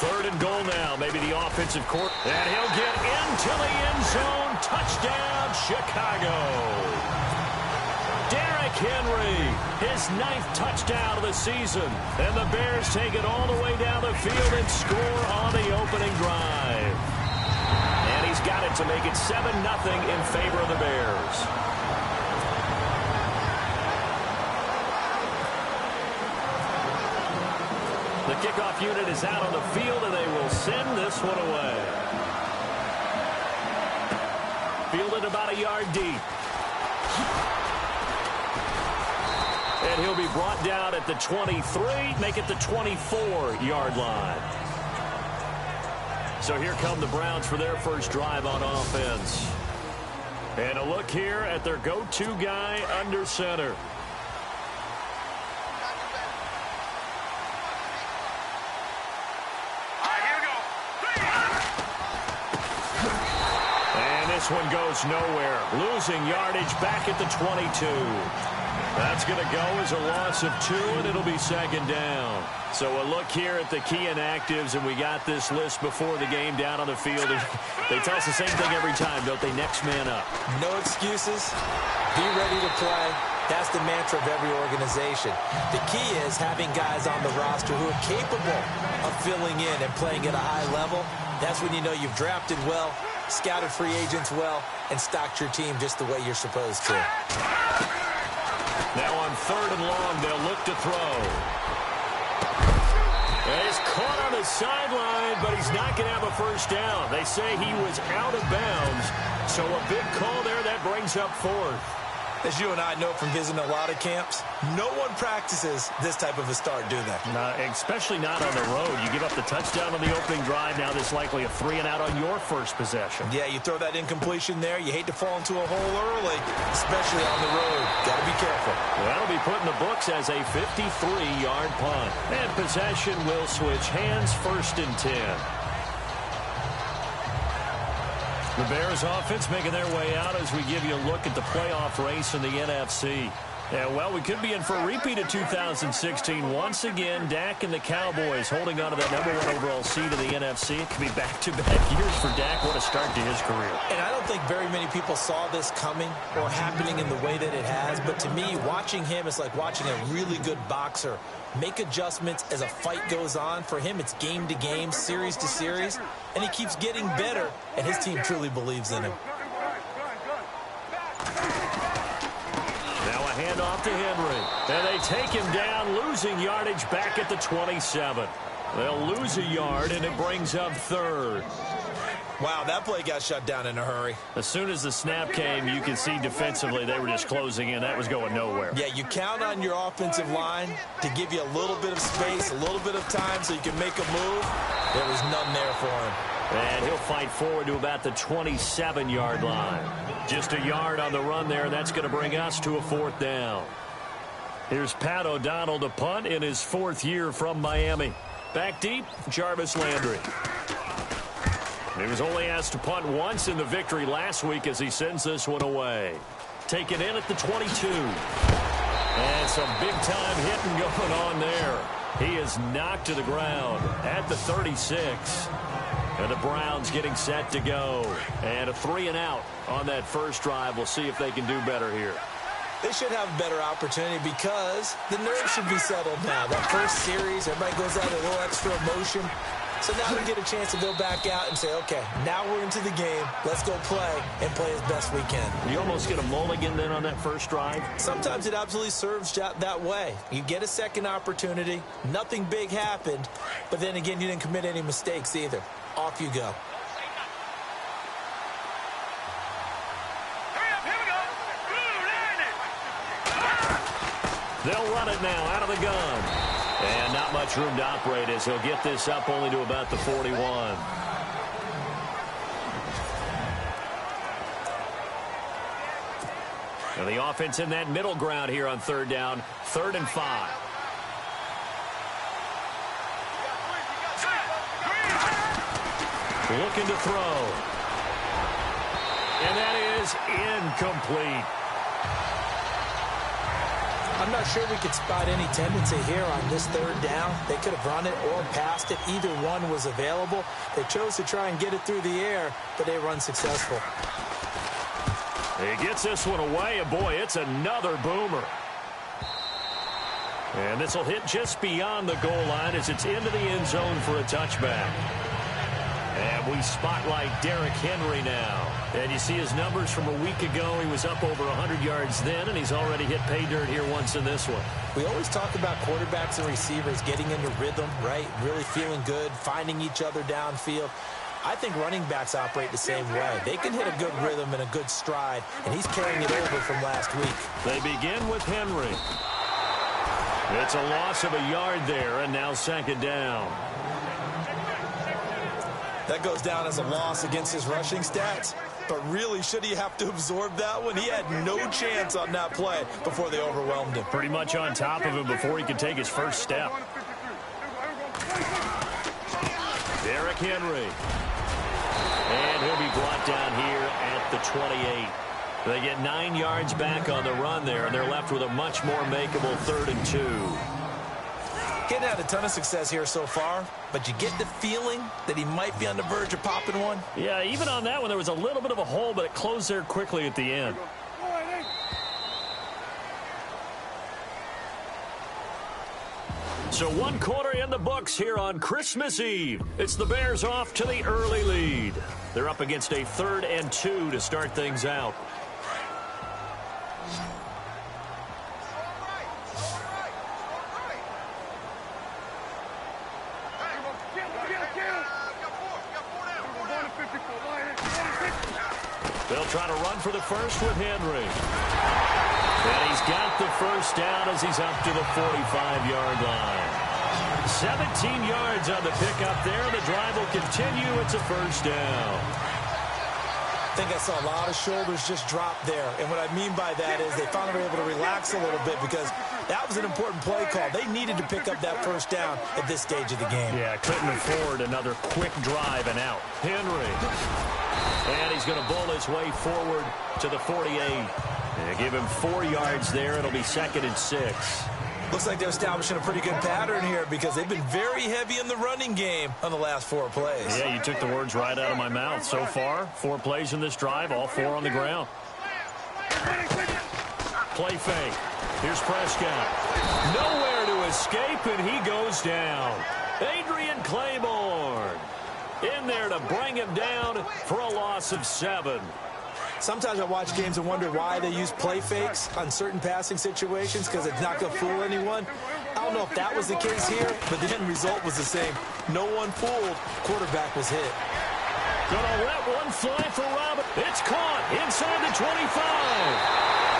Third and goal now, maybe the offensive court. And he'll get into the end zone. Touchdown, Chicago. Derrick Henry, his 9th touchdown of the season. And the Bears take it all the way down the field and score on the opening drive. And he's got it to make it 7-0 in favor of the Bears. The kickoff unit is out on the field, and they will send this one away. Fielded about a yard deep. And he'll be brought down at the 23, make it the 24-yard line. So here come the Browns for their first drive on offense. And a look here at their go-to guy under center. And this one goes nowhere. Losing yardage back at the 22. That's going to go as a loss of 2, and it'll be second down. So a look here at the key inactives, and we got this list before the game down on the field. They tell us the same thing every time, don't they? Next man up. No excuses. Be ready to play. That's the mantra of every organization. The key is having guys on the roster who are capable of filling in and playing at a high level. That's when you know you've drafted well, scouted free agents well, and stocked your team just the way you're supposed to. Now on 3rd and long, they'll look to throw. And he's caught on the sideline, but he's not going to have a first down. They say he was out of bounds, so a big call there that brings up 4th. As you and I know from visiting a lot of camps, no one practices this type of a start, do they? Especially not on the road. You give up the touchdown on the opening drive. Now there's likely a 3-and-out on your first possession. Yeah, you throw that incompletion there. You hate to fall into a hole early, especially on the road. Got to be careful. Well, that'll be put in the books as a 53-yard punt. And possession will switch hands, 1st and 10. The Bears offense making their way out as we give you a look at the playoff race in the NFC. Yeah, well, we could be in for a repeat of 2016. Once again, Dak and the Cowboys holding on to that #1 overall seed in the NFC. It could be back-to-back years for Dak. What a start to his career. And I don't think very many people saw this coming or happening in the way that it has. But to me, watching him is like watching a really good boxer make adjustments as a fight goes on. For him, it's game to game, series to series, and he keeps getting better, and his team truly believes in him. Now a handoff to Henry, and they take him down, losing yardage back at the 27. They'll lose a yard, and it brings up 3rd. Wow, that play got shut down in a hurry. As soon as the snap came, you could see defensively they were just closing in. That was going nowhere. Yeah, you count on your offensive line to give you a little bit of space, a little bit of time so you can make a move. There was none there for him. And he'll fight forward to about the 27-yard line. Just a yard on the run there, and that's going to bring us to a 4th down. Here's Pat O'Donnell to punt in his 4th year from Miami. Back deep, Jarvis Landry. He was only asked to punt once in the victory last week as he sends this one away. Taken in at the 22. And some big-time hitting going on there. He is knocked to the ground at the 36. And the Browns getting set to go. And a 3-and-out on that first drive. We'll see if they can do better here. They should have a better opportunity because the nerves should be settled now. That first series, everybody goes out a little extra emotion. So now we get a chance to go back out and say, okay, now we're into the game. Let's go play and play as best we can. You almost get a mulligan then on that first drive? Sometimes it absolutely serves that way. You get a second opportunity. Nothing big happened. But then again, you didn't commit any mistakes either. Off you go. They'll run it now out of the gun. And not much room to operate as he'll get this up only to about the 41. And the offense in that middle ground here on 3rd down. 3rd and 5. Looking to throw. And that is incomplete. I'm not sure we could spot any tendency here on this 3rd down. They could have run it or passed it. Either one was available. They chose to try and get it through the air, but they were unsuccessful. He gets this one away, and boy, it's another boomer. And this will hit just beyond the goal line as it's into the end zone for a touchback. And we spotlight Derrick Henry now. And you see his numbers from a week ago. He was up over 100 yards then, and he's already hit pay dirt here once in this one. We always talk about quarterbacks and receivers getting into rhythm, right? Really feeling good, finding each other downfield. I think running backs operate the same way. They can hit a good rhythm and a good stride, and he's carrying it over from last week. They begin with Henry. It's a loss of a yard there, and now second down. That goes down as a loss against his rushing stats. But really, should he have to absorb that one? He had no chance on that play before they overwhelmed him. Pretty much on top of him before he could take his first step. Derrick Henry. And he'll be brought down here at the 28. They get 9 yards back on the run there, and they're left with a much more makeable 3rd and 2. Getting had a ton of success here so far, but you get the feeling that he might be on the verge of popping one. Yeah, even on that one, there was a little bit of a hole, but it closed there quickly at the end. So 1 quarter in the books here on Christmas Eve. It's the Bears off to the early lead. They're up against a 3rd and 2 to start things out. They'll try to run for the first with Henry. And he's got the first down as he's up to the 45-yard line. 17 yards on the pickup there. The drive will continue. It's a first down. I think I saw a lot of shoulders just drop there. And what I mean by that is they finally were able to relax a little bit because that was an important play call. They needed to pick up that first down at this stage of the game. Yeah, couldn't afford another quick drive and out. Henry. And he's going to bowl his way forward to the 48. They give him 4 yards there. It'll be 2nd and 6. Looks like they're establishing a pretty good pattern here because they've been very heavy in the running game on the last 4 plays. Yeah, you took the words right out of my mouth. So far, 4 plays in this drive, all 4 on the ground. Play fake. Here's Prescott. Nowhere to escape, and he goes down. Adrian Claiborne in there to bring him down for a loss of 7. Sometimes I watch games and wonder why they use play fakes on certain passing situations because it's not going to fool anyone. I don't know if that was the case here, but the end result was the same. No one fooled. Quarterback was hit. Gonna let one fly for Robin. It's caught inside the 25.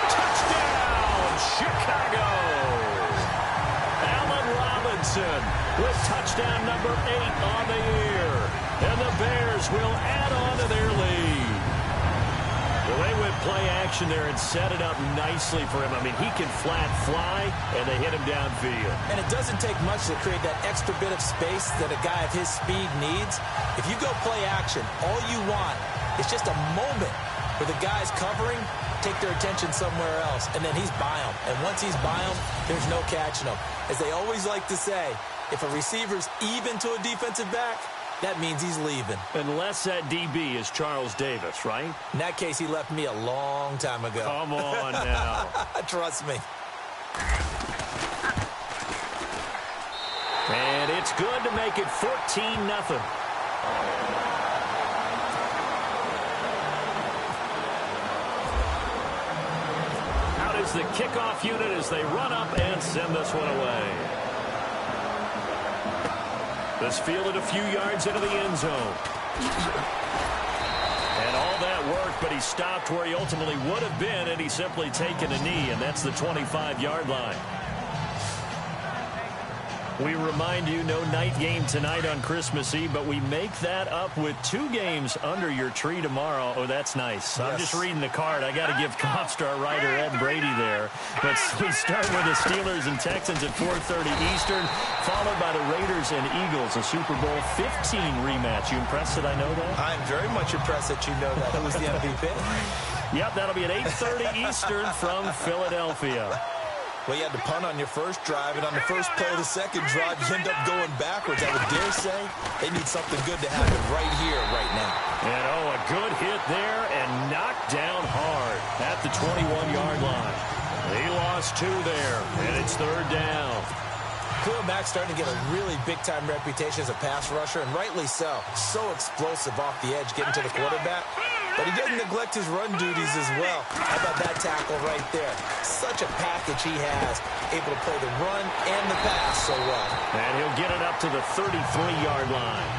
Touchdown, Chicago. Allen Robinson with touchdown number 8 on the year. And the Bears will add on to their lead. Well, they went play action there and set it up nicely for him. I mean, he can flat fly, and they hit him downfield. And it doesn't take much to create that extra bit of space that a guy of his speed needs. If you go play action, all you want is just a moment where the guy's covering, take their attention somewhere else, and then he's by him. And once he's by him, there's no catching him. As they always like to say, if a receiver's even to a defensive back, that means he's leaving. Unless that DB is Charles Davis, right? In that case, he left me a long time ago. Come on now. Trust me. And it's good to make it 14-0. Out is the kickoff unit as they run up and send this one away. This fielded a few yards into the end zone. And all that worked, but he stopped where he ultimately would have been, and he's simply taken a knee, and that's the 25-yard line. We remind you, no night game tonight on Christmas Eve, but we make that up with 2 games under your tree tomorrow. Oh, that's nice. Yes. I'm just reading the card. I got to give Comstar writer Ed Brady there. But we start with the Steelers and Texans at 4:30 Eastern, followed by the Raiders and Eagles, a Super Bowl 15 rematch. You impressed that I know that? I'm very much impressed that you know that. Who was the MVP? Yep, that'll be at 8:30 Eastern from Philadelphia. Well, you had to punt on your first drive, and on the first play of the second drive, you end up going backwards. I would dare say they need something good to happen right here, right now. And, oh, a good hit there and knocked down hard at the 21-yard line. He lost 2 there, and it's 3rd down. Khalil Mack's starting to get a really big-time reputation as a pass rusher, and rightly so. So explosive off the edge getting to the quarterback. But he doesn't neglect his run duties as well. How about that tackle right there? Such a package he has, able to play the run and the pass so well. And he'll get it up to the 33-yard line.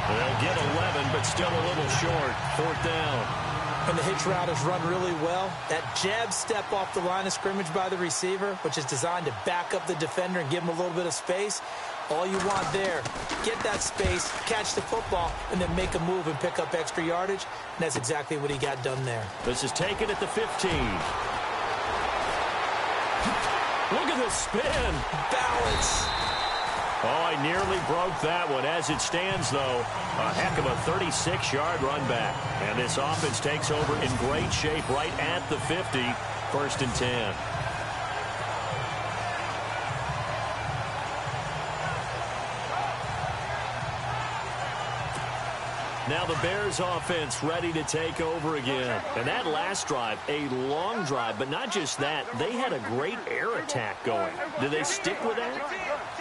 They'll get 11, but still a little short. 4th down. And the hitch route is run really well. That jab step off the line of scrimmage by the receiver, which is designed to back up the defender and give him a little bit of space. All you want there, get that space, catch the football, and then make a move and pick up extra yardage. And that's exactly what he got done there. This is taken at the 15. Look at the spin. Balance. Oh, he nearly broke that one. As it stands, though, a heck of a 36-yard run back. And this offense takes over in great shape right at the 50. 1st and 10. Now the Bears offense ready to take over again. And that last drive, a long drive, but not just that. They had a great air attack going. Do they stick with that?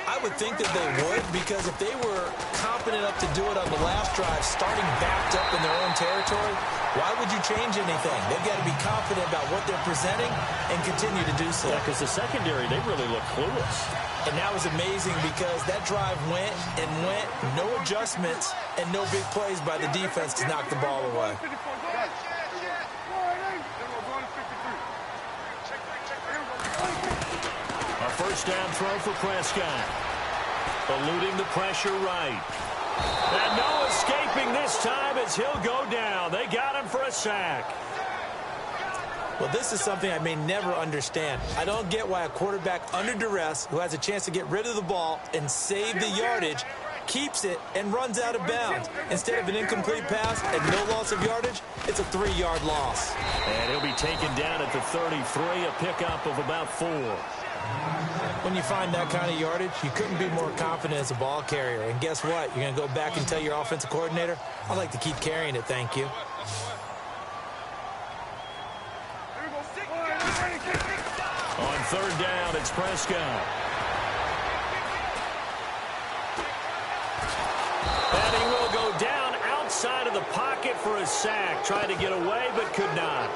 I would think that they would, because if they were confident enough to do it on the last drive, starting backed up in their own territory, why would you change anything? They've got to be confident about what they're presenting and continue to do so. Yeah, because the secondary, they really look clueless. And that was amazing because that drive went and went, no adjustments and no big plays by the defense to knock the ball away. A 1st down throw for Prescott. Eluding the pressure right. And no escaping this time as he'll go down. They got him for a sack. Well, this is something I may never understand. I don't get why a quarterback under duress who has a chance to get rid of the ball and save the yardage keeps it and runs out of bounds. Instead of an incomplete pass and no loss of yardage, it's a 3-yard loss. And he'll be taken down at the 33, a pickup of about 4. When you find that kind of yardage, you couldn't be more confident as a ball carrier. And guess what? You're going to go back and tell your offensive coordinator, I'd like to keep carrying it, thank you. On 3rd down, it's Prescott. And he will go down outside of the pocket for a sack. Tried to get away, but could not.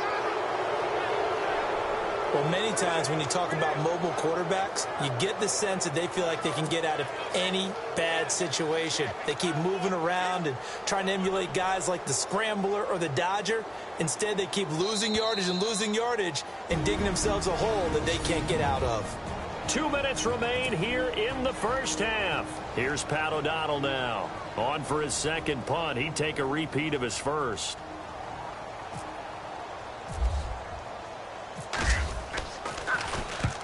Well, many times when you talk about mobile quarterbacks, you get the sense that they feel like they can get out of any bad situation. They keep moving around and trying to emulate guys like the Scrambler or the Dodger. Instead, they keep losing yardage and digging themselves a hole that they can't get out of. 2 minutes remain here in the 1st half. Here's Pat O'Donnell now. On for his 2nd punt. He'd take a repeat of his 1st.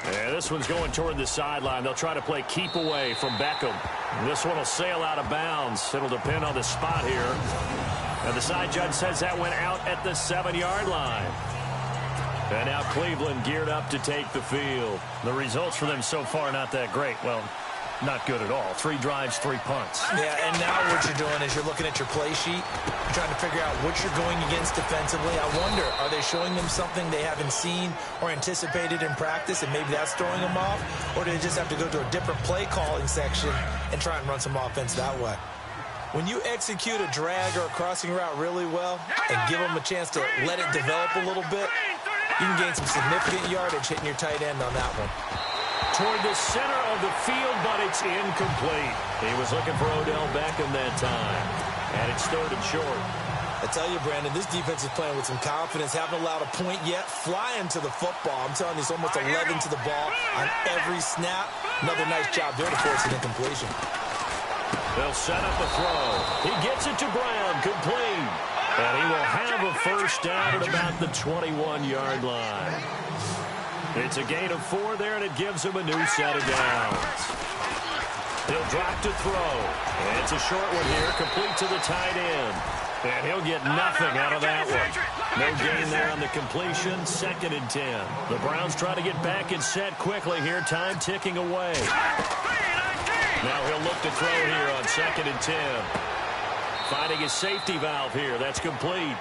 Yeah, this one's going toward the sideline. They'll try to play keep away from Beckham. This one will sail out of bounds. It'll depend on the spot here. And the side judge says that went out at the 7-yard line. And now Cleveland geared up to take the field. The results for them so far not that great. Well, not good at all. 3 drives, 3 punts. Yeah, and now what you're doing is you're looking at your play sheet. You're trying to figure out what you're going against defensively. I wonder, are they showing them something they haven't seen or anticipated in practice, and maybe that's throwing them off? Or do they just have to go to a different play calling section and try and run some offense that way? When you execute a drag or a crossing route really well and give them a chance to let it develop a little bit, you can gain some significant yardage hitting your tight end on that one. Toward the center of the field, but it's incomplete. He was looking for Odell Beckham that time. And it's 3rd and short. I tell you, Brandon, this defense is playing with some confidence. Haven't allowed a point yet. Flying to the football. I'm telling you, it's almost 11 to the ball on every snap. Another nice job there to force an incompletion. They'll set up a throw. He gets it to Brown, complete. And he will have a 1st down at about the 21-yard line. It's a gain of 4 there, and it gives him a new set of downs. He'll drop to throw. And it's a short one here, complete to the tight end. And he'll get nothing out of that one. No gain there on the completion. 2nd and 10. The Browns try to get back and set quickly here. Time ticking away. Now he'll look to throw here on 2nd and 10. Finding his safety valve here. That's complete.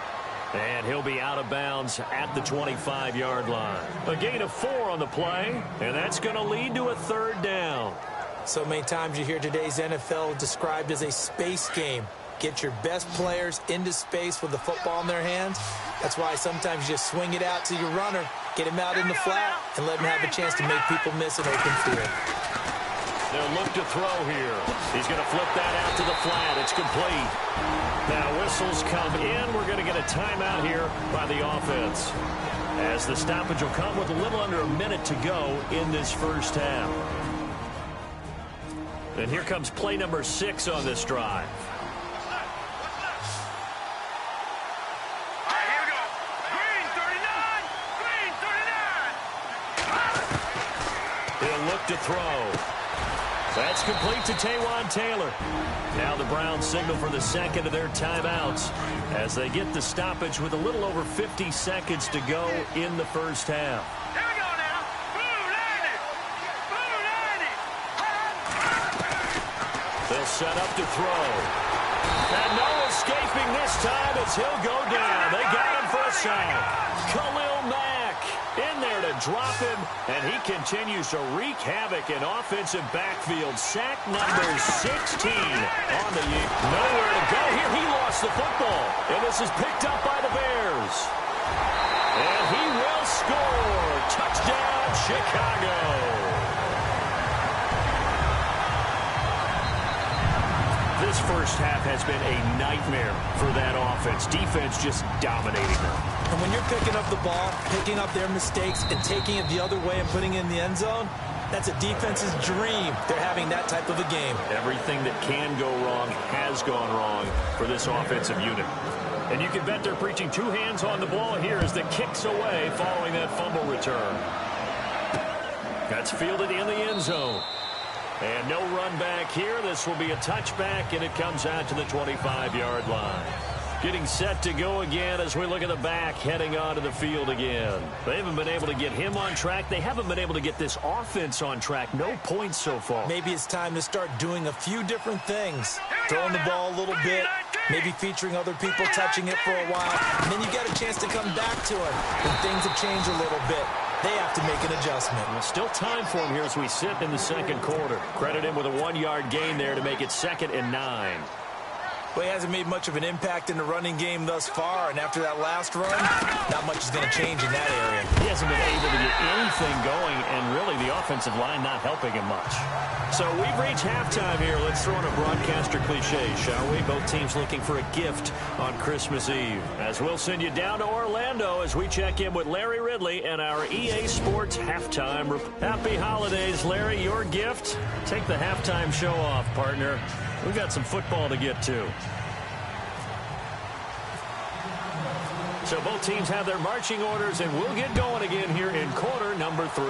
And he'll be out of bounds at the 25-yard line. A gain of 4 on the play, and that's going to lead to a 3rd down. So many times you hear today's NFL described as a space game. Get your best players into space with the football in their hands. That's why sometimes you just swing it out to your runner, get him out in the flat, and let him have a chance to make people miss an open field. They'll look to throw here. He's going to flip that out to the flat. It's complete. Now whistles come in. We're going to get a timeout here by the offense, as the stoppage will come with a little under a minute to go in this first half. And here comes play number 6 on this drive. He'll look to throw. That's complete to Taywan Taylor. Now the Browns signal for the second of their timeouts as they get the stoppage with a little over 50 seconds to go in the first half. Here we go now. Blue 90. They'll set up to throw. And no escaping this time as he'll go down. They got him for a sack. Khalil Mack in there to drop him, and he continues to wreak havoc in offensive backfield. Sack number 16 on the year. Nowhere to go here. He lost the football, and this is picked up by the Bears. And he will score. Touchdown, Chicago. This first half has been a nightmare for that offense. Defense just dominating them. And when you're picking up the ball, picking up their mistakes, and taking it the other way and putting it in the end zone, that's a defense's dream. They're having that type of a game. Everything that can go wrong has gone wrong for this offensive unit. And you can bet they're preaching 2 hands on the ball here as the kick's away following that fumble return. That's fielded in the end zone. And no run back here. This will be a touchback, and it comes out to the 25-yard line. Getting set to go again as we look at the back heading onto the field again. They haven't been able to get him on track. They haven't been able to get this offense on track. No points so far. Maybe it's time to start doing a few different things. Throwing the ball a little bit, maybe featuring other people touching it for a while, and then you get a chance to come back to it when things have changed a little bit. They have to make an adjustment. Well, still time for him here as we sit in the second quarter. Credit him with a 1-yard gain there to make it 2nd and 9. Well, he hasn't made much of an impact in the running game thus far, and after that last run, not much is going to change in that area. He hasn't been able to get anything going, and really the offensive line not helping him much. So we've reached halftime here. Let's throw in a broadcaster cliche, shall we? Both teams looking for a gift on Christmas Eve. As we'll send you down to Orlando as we check in with Larry Ridley and our EA Sports halftime. Happy holidays, Larry. Your gift? Take the halftime show off, partner. We've got some football to get to. So both teams have their marching orders, and we'll get going again here in quarter number 3.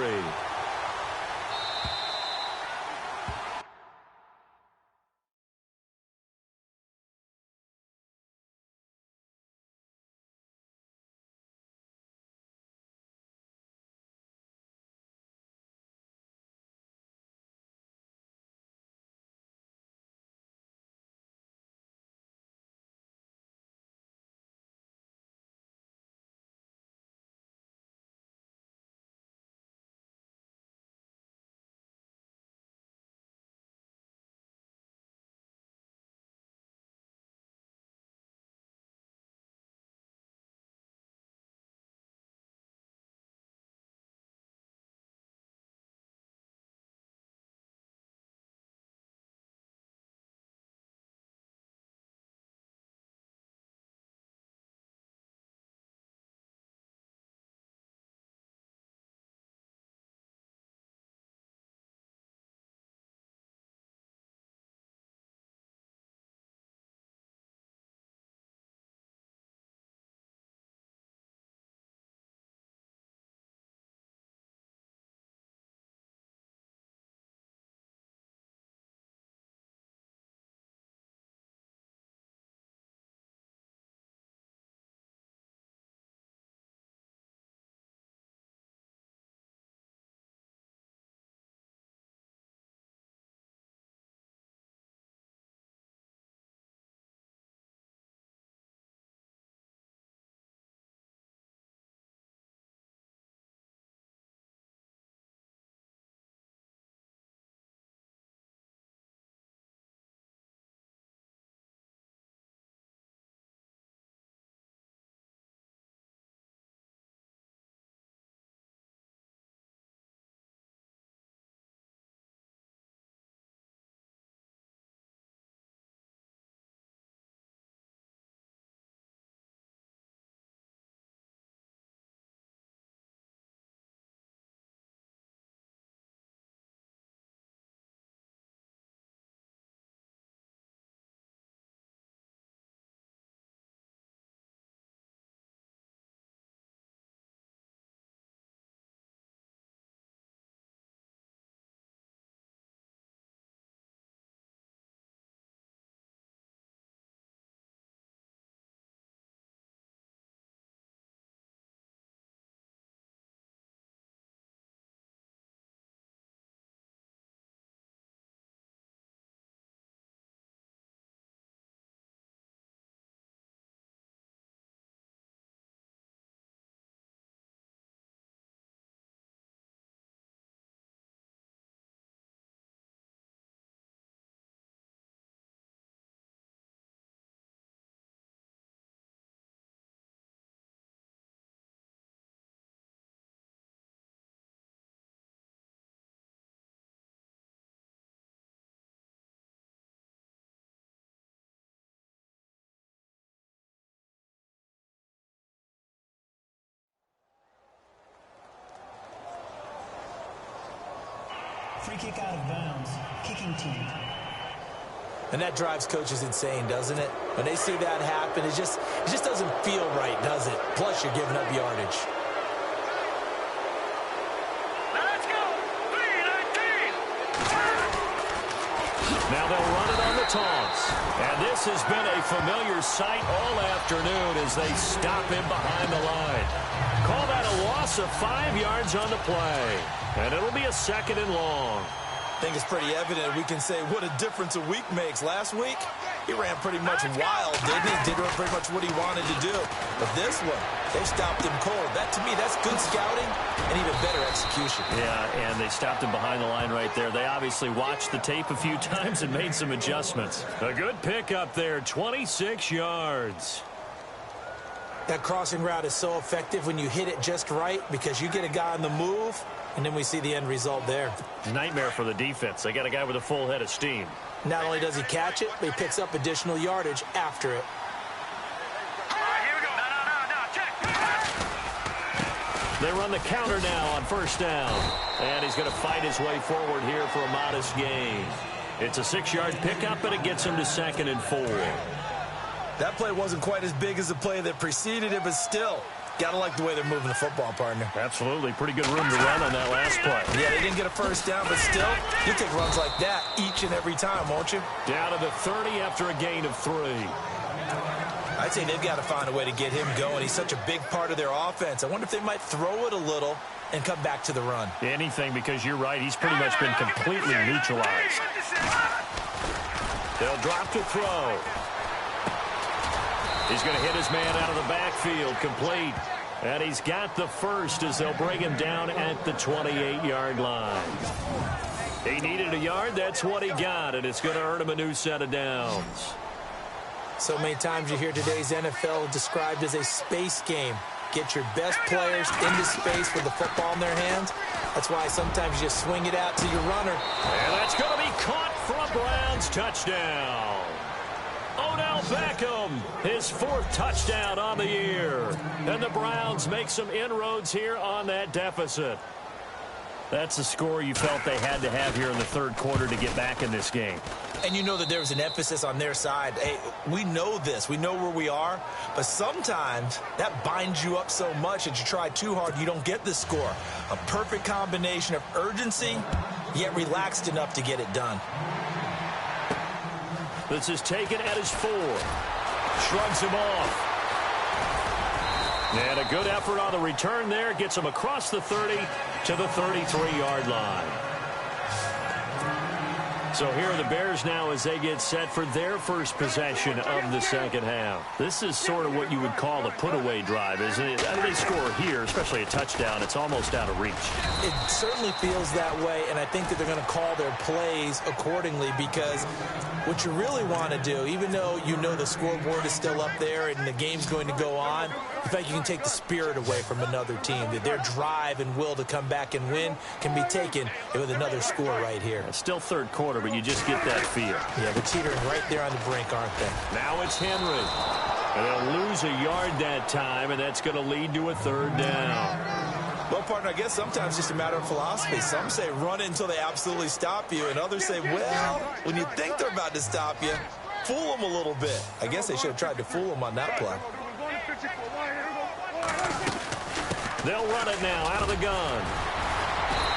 Free kick out of bounds. Kicking team. And that drives coaches insane, doesn't it? When they see that happen, it just doesn't feel right, does it? Plus, you're giving up yardage. Let's go. 3-19. Now they'll run it on the taunts. And this has been a familiar sight all afternoon as they stop him behind the line. Call that a loss of 5 yards on the play. And it'll be a 2nd and long. I think it's pretty evident we can say what a difference a week makes. Last week, he ran pretty much wild, didn't he? Did pretty much what he wanted to do. But this one, they stopped him cold. That, to me, that's good scouting and even better execution. Yeah, and they stopped him behind the line right there. They obviously watched the tape a few times and made some adjustments. A good pickup there, 26 yards. That crossing route is so effective when you hit it just right because you get a guy on the move, and then we see the end result there. Nightmare for the defense. They got a guy with a full head of steam. Not only does he catch it, but he picks up additional yardage after it. All right, here we go. No, check. They run the counter now on 1st down. And he's going to fight his way forward here for a modest gain. It's a 6-yard pickup, and it gets him to 2nd and 4. That play wasn't quite as big as the play that preceded it, but still, gotta like the way they're moving the football, partner. Absolutely. Pretty good room to run on that last play. Yeah, they didn't get a 1st down, but still, you take runs like that each and every time, won't you? Down to the 30 after a gain of 3. I'd say they've got to find a way to get him going. He's such a big part of their offense. I wonder if they might throw it a little and come back to the run. Anything, because you're right. He's pretty much been completely neutralized. They'll drop to throw. He's going to hit his man out of the backfield, complete. And he's got the 1st as they'll bring him down at the 28-yard line. He needed a yard. That's what he got, and it's going to earn him a new set of downs. So many times you hear today's NFL described as a space game. Get your best players into space with the football in their hands. That's why sometimes you just swing it out to your runner. And that's going to be caught for a Browns touchdown. Odell Beckham, his 4th touchdown on the year. And the Browns make some inroads here on that deficit. That's the score you felt they had to have here in the 3rd quarter to get back in this game. And you know that there was an emphasis on their side. Hey, we know this. We know where we are. But sometimes that binds you up so much that you try too hard, you don't get the score. A perfect combination of urgency, yet relaxed enough to get it done. This is taken at his 4. Shrugs him off. And a good effort on the return there. Gets him across the 30 to the 33-yard line. So here are the Bears now as they get set for their first possession of the 2nd half. This is sort of what you would call a put-away drive, isn't it? They score here, especially a touchdown. It's almost out of reach. It certainly feels that way, and I think that they're going to call their plays accordingly because what you really want to do, even though you know the scoreboard is still up there and the game's going to go on, in fact, you can take the spirit away from another team. That their drive and will to come back and win can be taken with another score right here. It's still 3rd quarter, but you just get that feel. Yeah, they're teetering right there on the brink, aren't they? Now it's Henry. And they'll lose a yard that time, and that's going to lead to a 3rd down. Well, partner, I guess sometimes it's just a matter of philosophy. Some say run it until they absolutely stop you, and others say, well, when you think they're about to stop you, fool them a little bit. I guess they should have tried to fool them on that play. They'll run it now out of the gun.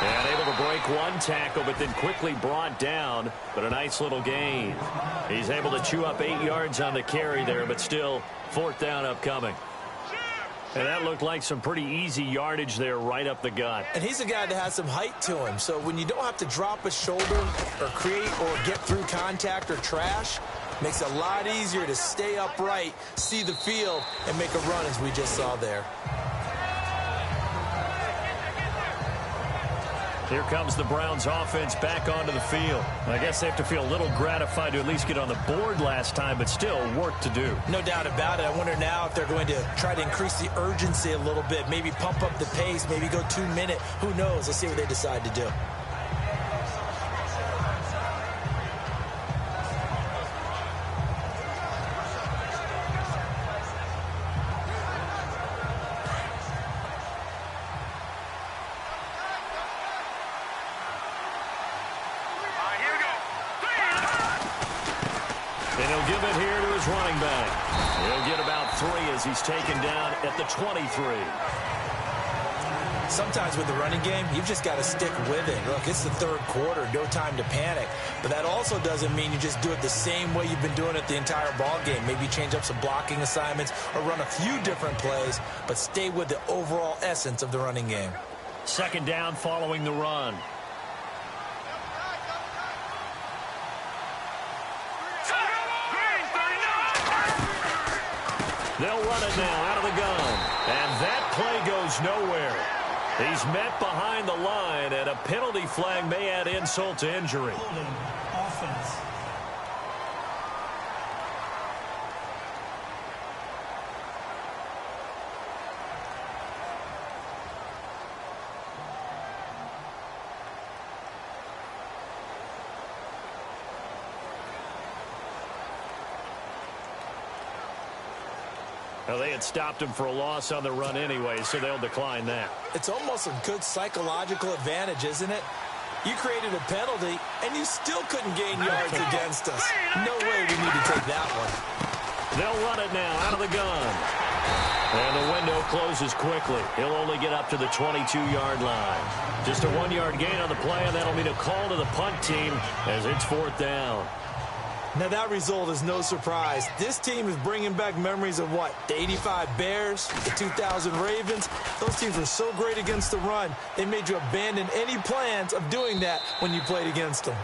And able to break one tackle, but then quickly brought down. But a nice little gain. He's able to chew up 8 yards on the carry there, but still 4th down upcoming. And that looked like some pretty easy yardage there right up the gut. And he's a guy that has some height to him. So when you don't have to drop a shoulder or create or get through contact or trash, makes it a lot easier to stay upright, see the field, and make a run as we just saw there. Here comes the Browns offense back onto the field. I guess they have to feel a little gratified to at least get on the board last time, but still work to do. No doubt about it. I wonder now if they're going to try to increase the urgency a little bit, maybe pump up the pace, maybe go 2 minute. Who knows? Let's see what they decide to do. And he'll give it here to his running back. He'll get about 3 as he's taken down at the 23. Sometimes with the running game, you've just got to stick with it. Look, it's the third quarter, no time to panic. But that also doesn't mean you just do it the same way you've been doing it the entire ball game. Maybe change up some blocking assignments or run a few different plays, but stay with the overall essence of the running game. Second down following the run. They'll run it now out of the gun. And that play goes nowhere. He's met behind the line, and a penalty flag may add insult to injury. Holding offense. Well, they had stopped him for a loss on the run anyway, so they'll decline that. It's almost a good psychological advantage, isn't it? You created a penalty, and you still couldn't gain yards against us. No way we need to take that one. They'll run it now out of the gun. And the window closes quickly. He'll only get up to the 22-yard line. Just a 1-yard gain on the play, and that'll mean a call to the punt team as it's 4th down. Now, that result is no surprise. This team is bringing back memories of what? The 85 Bears, the 2000 Ravens. Those teams were so great against the run, they made you abandon any plans of doing that when you played against them.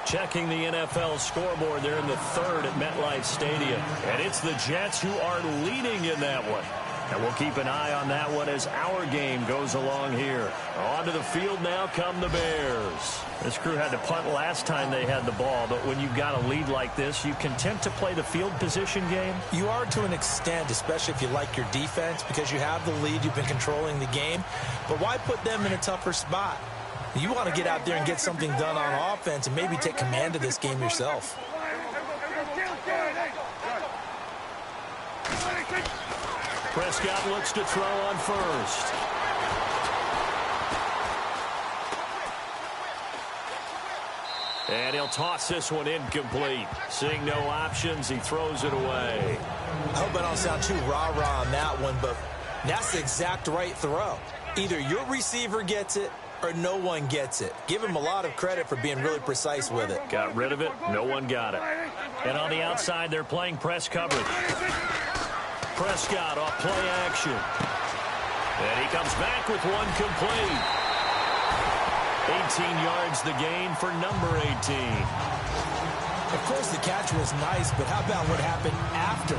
Checking the NFL scoreboard, they're in the 3rd at MetLife Stadium. And it's the Jets who are leading in that one. And we'll keep an eye on that one as our game goes along here. Onto the field now come the Bears. This crew had to punt last time they had the ball, but when you've got a lead like this, you content to play the field position game? You are to an extent, especially if you like your defense, because you have the lead, you've been controlling the game. But why put them in a tougher spot? You want to get out there and get something done on offense and maybe take command of this game yourself. Prescott looks to throw on first. And he'll toss this one incomplete. Seeing no options, he throws it away. I hope I don't sound too rah-rah on that one, but that's the exact right throw. Either your receiver gets it or no one gets it. Give him a lot of credit for being really precise with it. Got rid of it. No one got it. And on the outside, they're playing press coverage. Prescott off play action. And he comes back with one complete. 18 yards the gain for number 18. Of course, the catch was nice, but how about what happened after?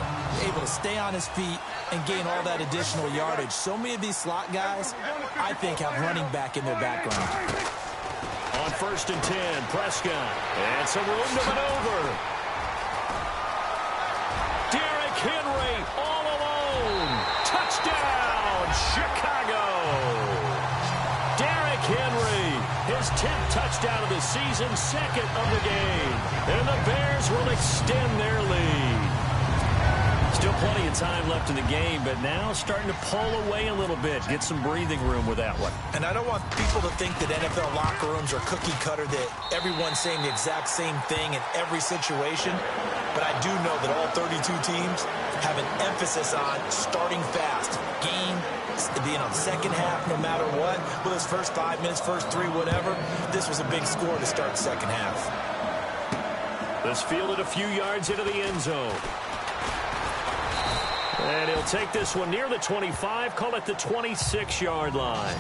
Able to stay on his feet and gain all that additional yardage. So many of these slot guys, I think, have running back in their background. On 1st and 10, Prescott. And some room to maneuver. Derrick Henry all alone. Touchdown, Chicago. Derrick Henry, his 10th touchdown of the season, 2nd of the game. And the Bears will extend their lead. Still plenty of time left in the game, but now starting to pull away a little bit. Get some breathing room with that one. And I don't want people to think that NFL locker rooms are cookie cutter, that everyone's saying the exact same thing in every situation. But I do know that all 32 teams have an emphasis on starting fast. Game, being on the second half, no matter what. Whether it's first 5 minutes, first 3, whatever. This was a big score to start the second half. This fielded a few yards into the end zone. And he'll take this one near the 25, call it the 26-yard line.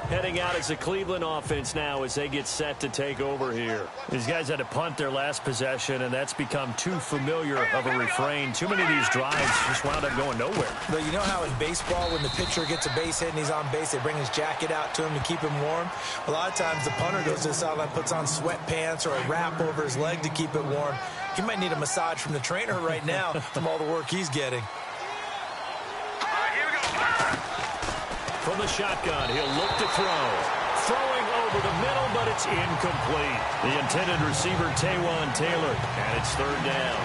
Heading out as the Cleveland offense now as they get set to take over here. These guys had to punt their last possession, and that's become too familiar of a refrain. Too many of these drives just wound up going nowhere. But you know how in baseball, when the pitcher gets a base hit and he's on base, they bring his jacket out to him to keep him warm? A lot of times the punter goes to the sideline, puts on sweatpants or a wrap over his leg to keep it warm. He might need a massage from the trainer right now from all the work he's getting. From the shotgun, he'll look to throw. Throwing over the middle, but it's incomplete. The intended receiver, Taywan Taylor, and it's 3rd down.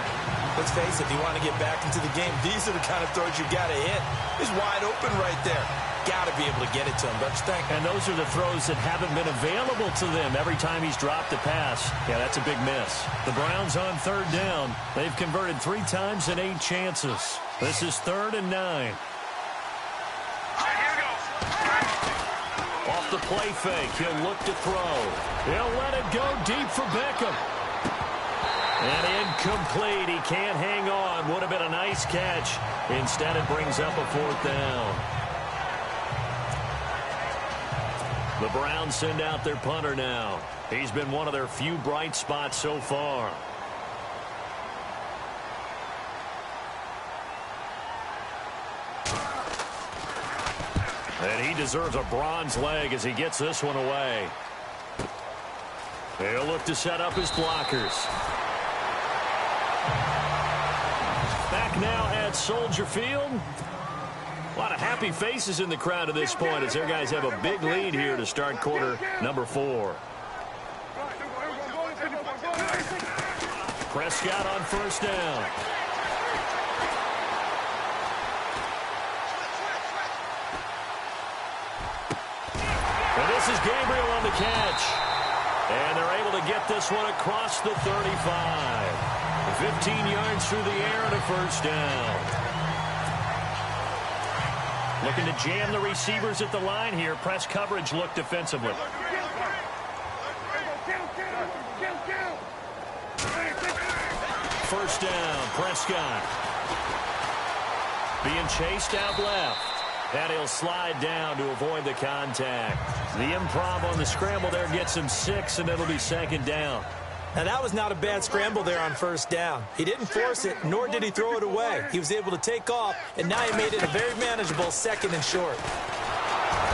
Let's face it, if you want to get back into the game, these are the kind of throws you got to hit. He's wide open right there. got to be able to get it to him, don't you think? And those are the throws that haven't been available to them every time he's dropped a pass. Yeah, that's a big miss. The Browns on third down. They've converted 3 times in 8 chances. This is 3rd and 9. Off the play fake, he'll look to throw. He'll let it go deep for Beckham. And incomplete. He can't hang on. Would have been a nice catch. Instead, it brings up a 4th down. The Browns send out their punter now. He's been one of their few bright spots so far. And he deserves a bronze leg as he gets this one away. He'll look to set up his blockers. Back now at Soldier Field. A lot of happy faces in the crowd at this point as their guys have a big lead here to start quarter number 4. Prescott on 1st down. And this is Gabriel on the catch. And they're able to get this one across the 35. 15 yards through the air and a 1st down. Looking to jam the receivers at the line here. Press coverage look defensively. 1st down, Prescott. Being chased out left. And he'll slide down to avoid the contact. The improv on the scramble there gets him 6, and it'll be 2nd down. Now, that was not a bad scramble there on 1st down. He didn't force it, nor did he throw it away. He was able to take off, and now he made it a very manageable 2nd and short.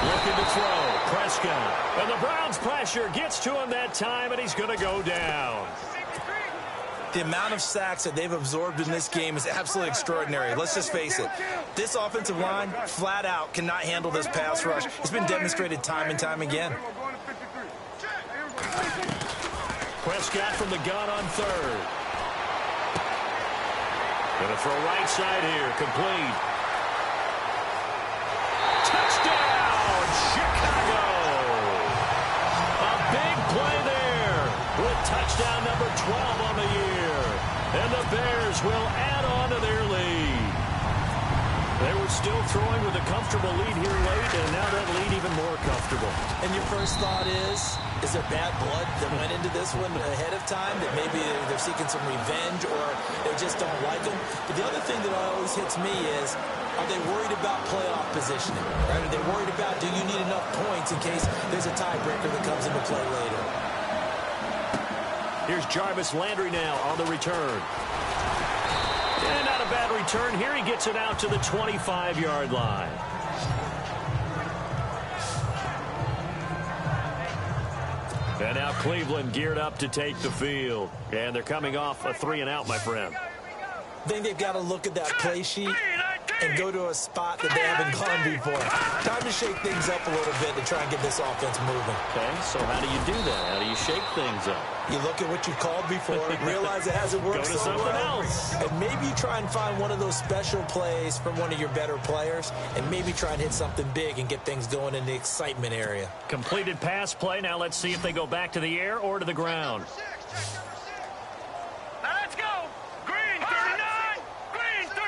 Looking to throw, Prescott. And the Browns' pressure gets to him that time, and he's going to go down. The amount of sacks that they've absorbed in this game is absolutely extraordinary. Let's just face it. This offensive line, flat out, cannot handle this pass rush. It's been demonstrated time and time again. Prescott from the gun on 3rd. Gonna throw right side here, complete. Touchdown, Chicago! A big play there with touchdown number 12 on the year. And the Bears will add on to their lead. They were still throwing with a comfortable lead here late, and now that lead even more comfortable. And your first thought is there bad blood that went into this one ahead of time, that maybe they're seeking some revenge or they just don't like them? But the other thing that always hits me is, are they worried about playoff positioning? Right? Are they worried about, do you need enough points in case there's a tiebreaker that comes into play later? Here's Jarvis Landry now on the return. And not a bad return here. He gets it out to the 25-yard line. And now Cleveland geared up to take the field. And they're coming off a 3-and-out, my friend. I think they've got to look at that play sheet and go to a spot that they haven't gone before. Time to shake things up a little bit to try and get this offense moving. Okay, so how do you do that? How do you shake things up? You look at what you called before, realize it hasn't worked so well. Something else. And maybe you try and find one of those special plays from one of your better players, and maybe try and hit something big and get things going in the excitement area. Completed pass play. Now let's see if they go back to the air or to the ground. Now let's go. Green 39. Green 39.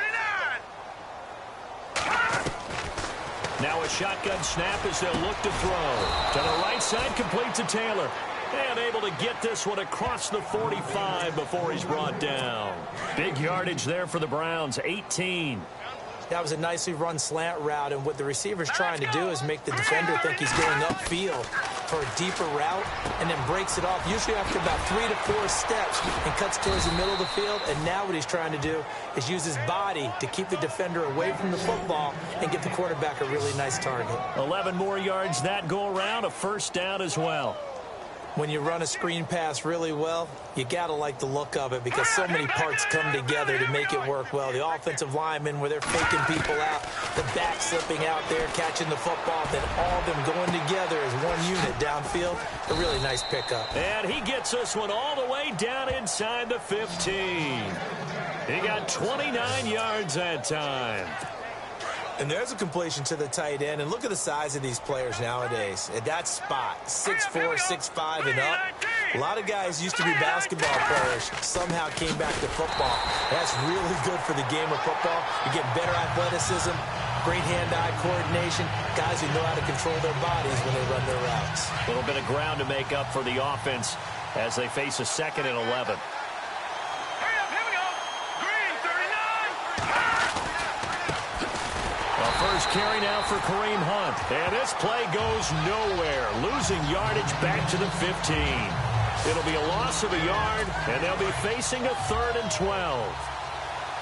Now a shotgun snap as they'll look to throw. To the right side, complete to Taylor. And able to get this one across the 45 before he's brought down. Big yardage there for the Browns, 18. That was a nicely run slant route, and what the receiver's trying to do is make the defender think he's going upfield for a deeper route and then breaks it off, usually after about 3 to 4 steps, and cuts towards the middle of the field. And now what he's trying to do is use his body to keep the defender away from the football and give the quarterback a really nice target. 11 more yards that go around, a 1st down as well. When you run a screen pass really well, you got to like the look of it because so many parts come together to make it work well. The offensive linemen, where they're faking people out, the back slipping out there, catching the football, then all of them going together as one unit downfield. A really nice pickup. And he gets this one all the way down inside the 15. He got 29 yards that time. And there's a completion to the tight end. And look at the size of these players nowadays. At that spot, 6'4", 6'5", and up. A lot of guys used to be basketball players, somehow came back to football. That's really good for the game of football. You get better athleticism, great hand-eye coordination, guys who know how to control their bodies when they run their routes. A little bit of ground to make up for the offense as they face a 2nd and 11. First carry now for Kareem Hunt. And this play goes nowhere. Losing yardage back to the 15. It'll be a loss of a yard, and they'll be facing a 3rd and 12.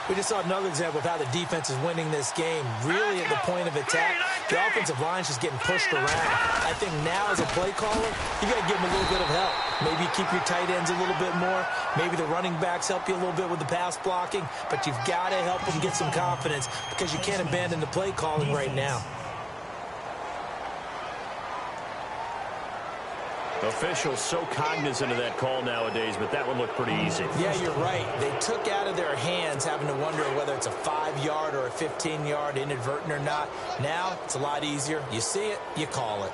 We just saw another example of how the defense is winning this game. Really at the point of attack, the offensive line is just getting pushed around. I think now as a play caller, you got to give them a little bit of help. Maybe you keep your tight ends a little bit more. Maybe the running backs help you a little bit with the pass blocking. But you've got to help them get some confidence because you can't abandon the play calling right now. Officials so cognizant of that call nowadays, but that one looked pretty easy. Yeah, you're right. They took out of their hands having to wonder whether it's a 5-yard or a 15-yard inadvertent or not. Now, it's a lot easier. You see it, you call it.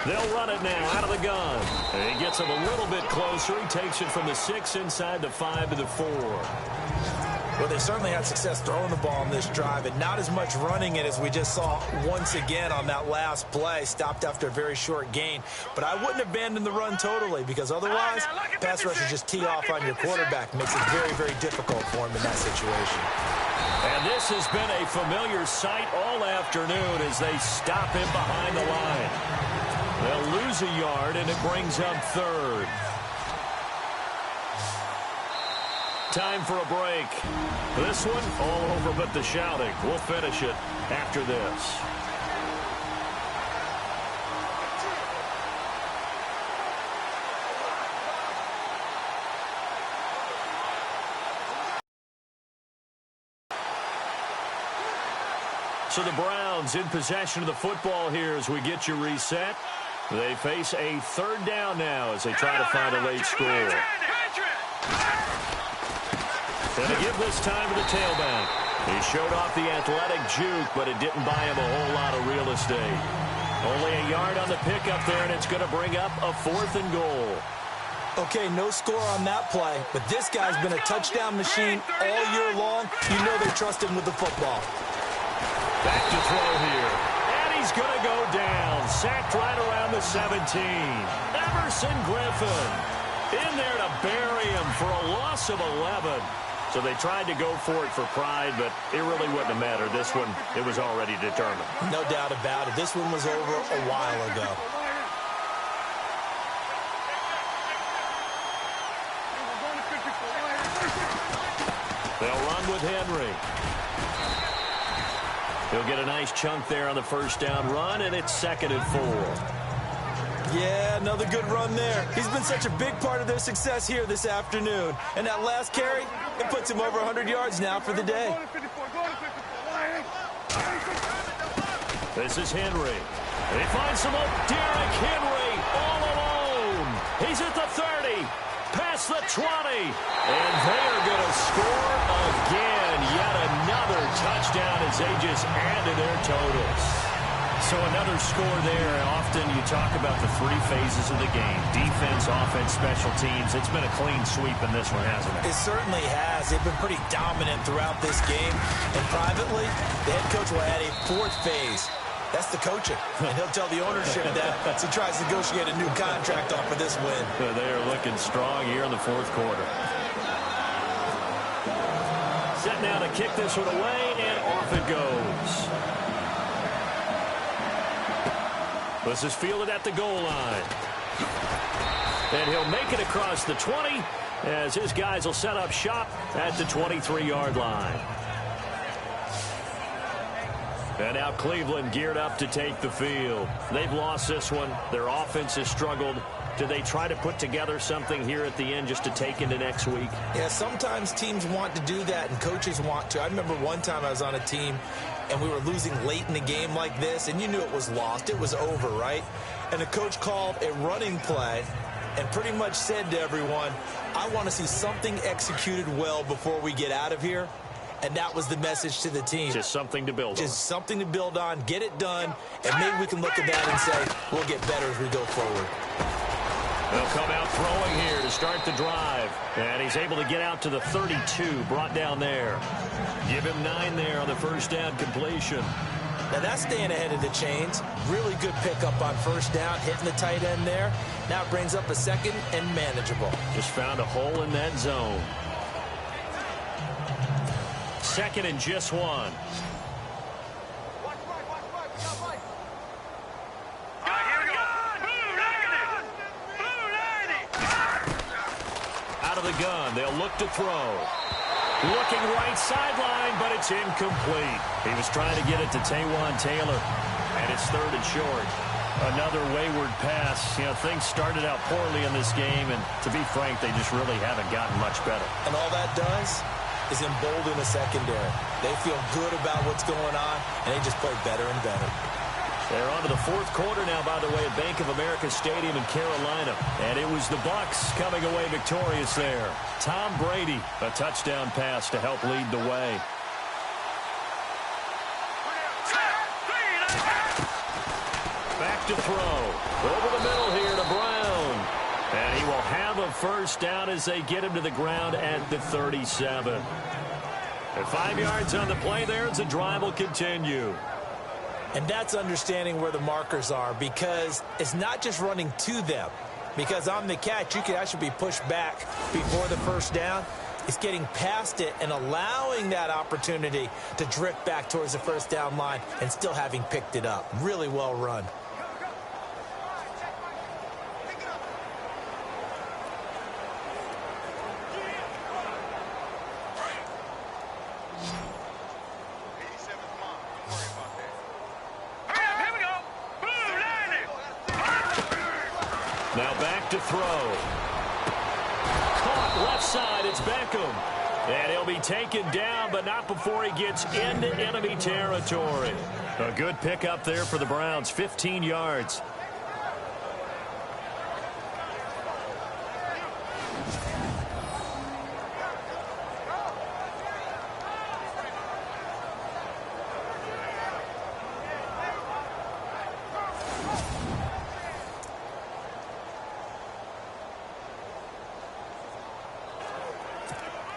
They'll run it now out of the gun. And he gets him a little bit closer. He takes it from the 6 inside the 5 to the 4. Well, they certainly had success throwing the ball on this drive, and not as much running it as we just saw once again on that last play. Stopped after a very short gain. But I wouldn't abandon the run totally, because otherwise, pass rushers just tee off on your quarterback. Makes it very, very difficult for him in that situation. And this has been a familiar sight all afternoon as they stop him behind the line. They'll lose a yard, and it brings up 3rd. Time for a break. This one all over but the shouting. We'll finish it after this. So the Browns in possession of the football here as we get you reset. They face a 3rd down now as they try to find a late score. And to give this time to the tailback. He showed off the athletic juke, but it didn't buy him a whole lot of real estate. Only a yard on the pickup there, and it's going to bring up a 4th and goal. Okay, no score on that play, but this guy's been a touchdown machine all year long. You know they trust him with the football. Back to throw here. And he's going to go down. Sacked right around the 17. Emerson Griffin in there to bury him for a loss of 11. So they tried to go for it for pride, but it really wouldn't have mattered. This one, it was already determined. No doubt about it. This one was over a while ago. They'll run with Henry. He'll get a nice chunk there on the 1st down run, and it's 2nd and 4. Yeah, another good run there. He's been such a big part of their success here this afternoon. And that last carry, it puts him over 100 yards now for the day. This is Henry. He finds some open. Derrick Henry all alone. He's at the 30, past the 20. And they are going to score again. Yet another touchdown as they just add to their totals. So another score there. Often you talk about the 3 phases of the game. Defense, offense, special teams. It's been a clean sweep in this one, hasn't it? It certainly has. They've been pretty dominant throughout this game. And privately, the head coach will add a 4th phase. That's the coaching. And he'll tell the ownership that as he tries to negotiate a new contract off of this win. They are looking strong here in the 4th quarter. Set now to kick this one away, and off it goes. This is fielded at the goal line. And he'll make it across the 20 as his guys will set up shop at the 23-yard line. And now Cleveland geared up to take the field. They've lost this one. Their offense has struggled. Do they try to put together something here at the end just to take into next week? Yeah, sometimes teams want to do that and coaches want to. I remember one time I was on a team and we were losing late in the game like this, and you knew it was lost. It was over, right? And the coach called a running play and pretty much said to everyone, I want to see something executed well before we get out of here. And that was the message to the team. Just something to build on. Just something to build on, get it done, and maybe we can look at that and say, we'll get better as we go forward. They'll come out throwing here to start the drive. And he's able to get out to the 32, brought down there. Give him 9 there on the first down completion. Now that's staying ahead of the chains. Really good pickup on first down, hitting the tight end there. Now it brings up a second and manageable. Just found a hole in that zone. Second and just 1. Out of the gun, they'll look to throw. Looking right sideline, but it's incomplete. He was trying to get it to Taywan Taylor, and it's 3rd and short. Another wayward pass. You know, things started out poorly in this game, and to be frank, they just really haven't gotten much better. And all that does is embolden the secondary. They feel good about what's going on, and they just play better and better. They're on to the 4th quarter now, by the way, at Bank of America Stadium in Carolina. And it was the Bucs coming away victorious there. Tom Brady, a touchdown pass to help lead the way. Back to throw. Over the middle here to Brown. And he will have a first down as they get him to the ground at the 37. And 5 yards on the play there as the drive will continue. And that's understanding where the markers are, because it's not just running to them. Because on the catch, you can actually be pushed back before the first down. It's getting past it and allowing that opportunity to drift back towards the first down line and still having picked it up. Really well run. Now back to throw. Caught left side, it's Beckham. And he'll be taken down, but not before he gets into enemy territory. A good pickup there for the Browns, 15 yards.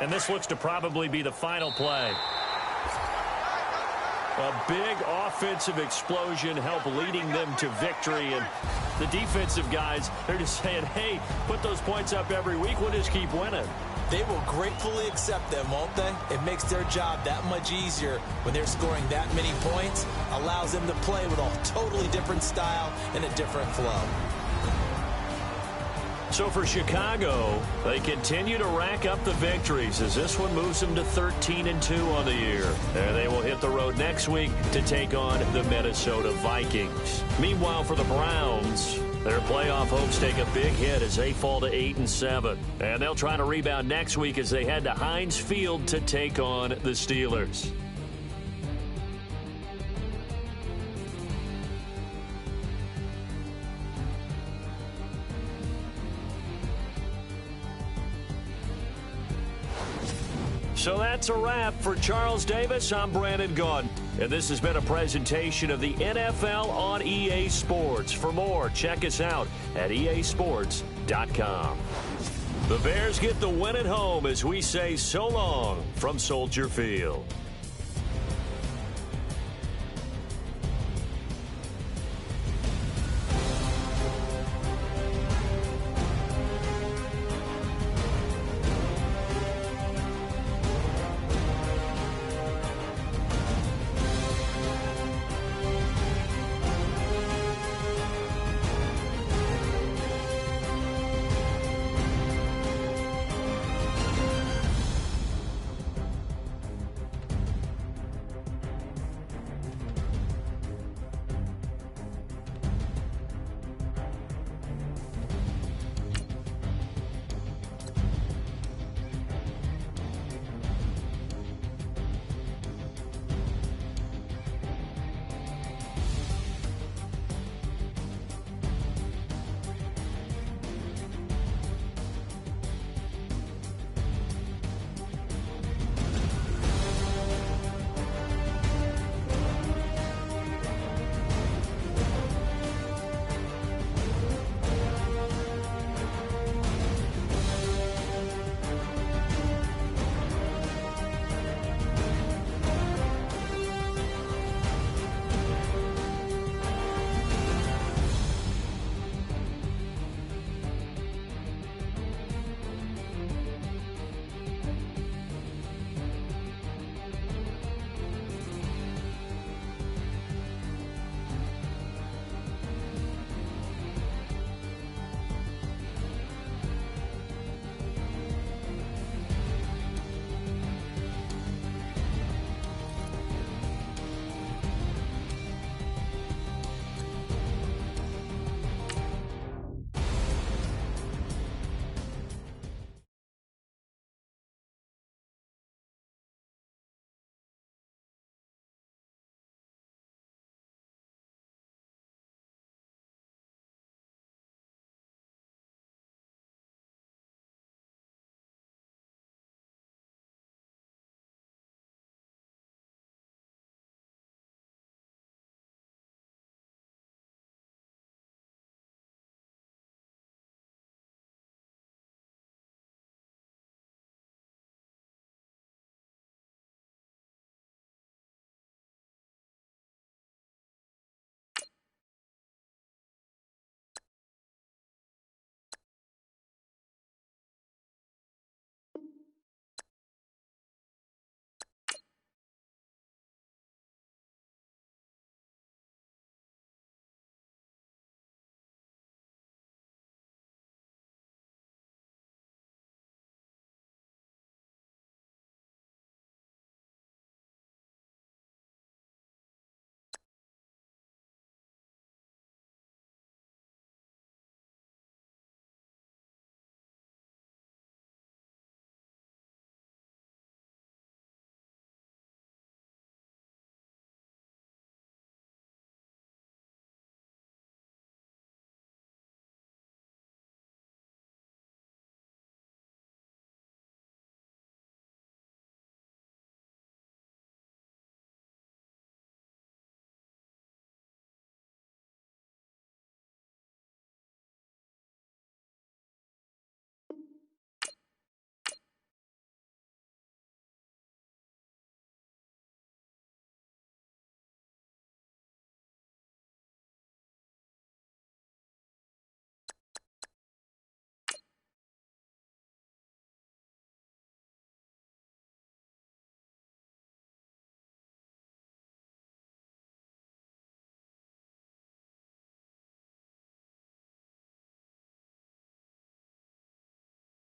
And this looks to probably be the final play. A big offensive explosion helped leading them to victory. And the defensive guys, they're just saying, hey, put those points up every week. We'll just keep winning. They will gratefully accept them, won't they? It makes their job that much easier when they're scoring that many points. Allows them to play with a totally different style and a different flow. So for Chicago, they continue to rack up the victories as this one moves them to 13-2 on the year. And they will hit the road next week to take on the Minnesota Vikings. Meanwhile, for the Browns, their playoff hopes take a big hit as they fall to 8-7. And they'll try to rebound next week as they head to Heinz Field to take on the Steelers. So that's a wrap. For Charles Davis, I'm Brandon Gaudin. And this has been a presentation of the NFL on EA Sports. For more, check us out at easports.com. The Bears get the win at home as we say so long from Soldier Field.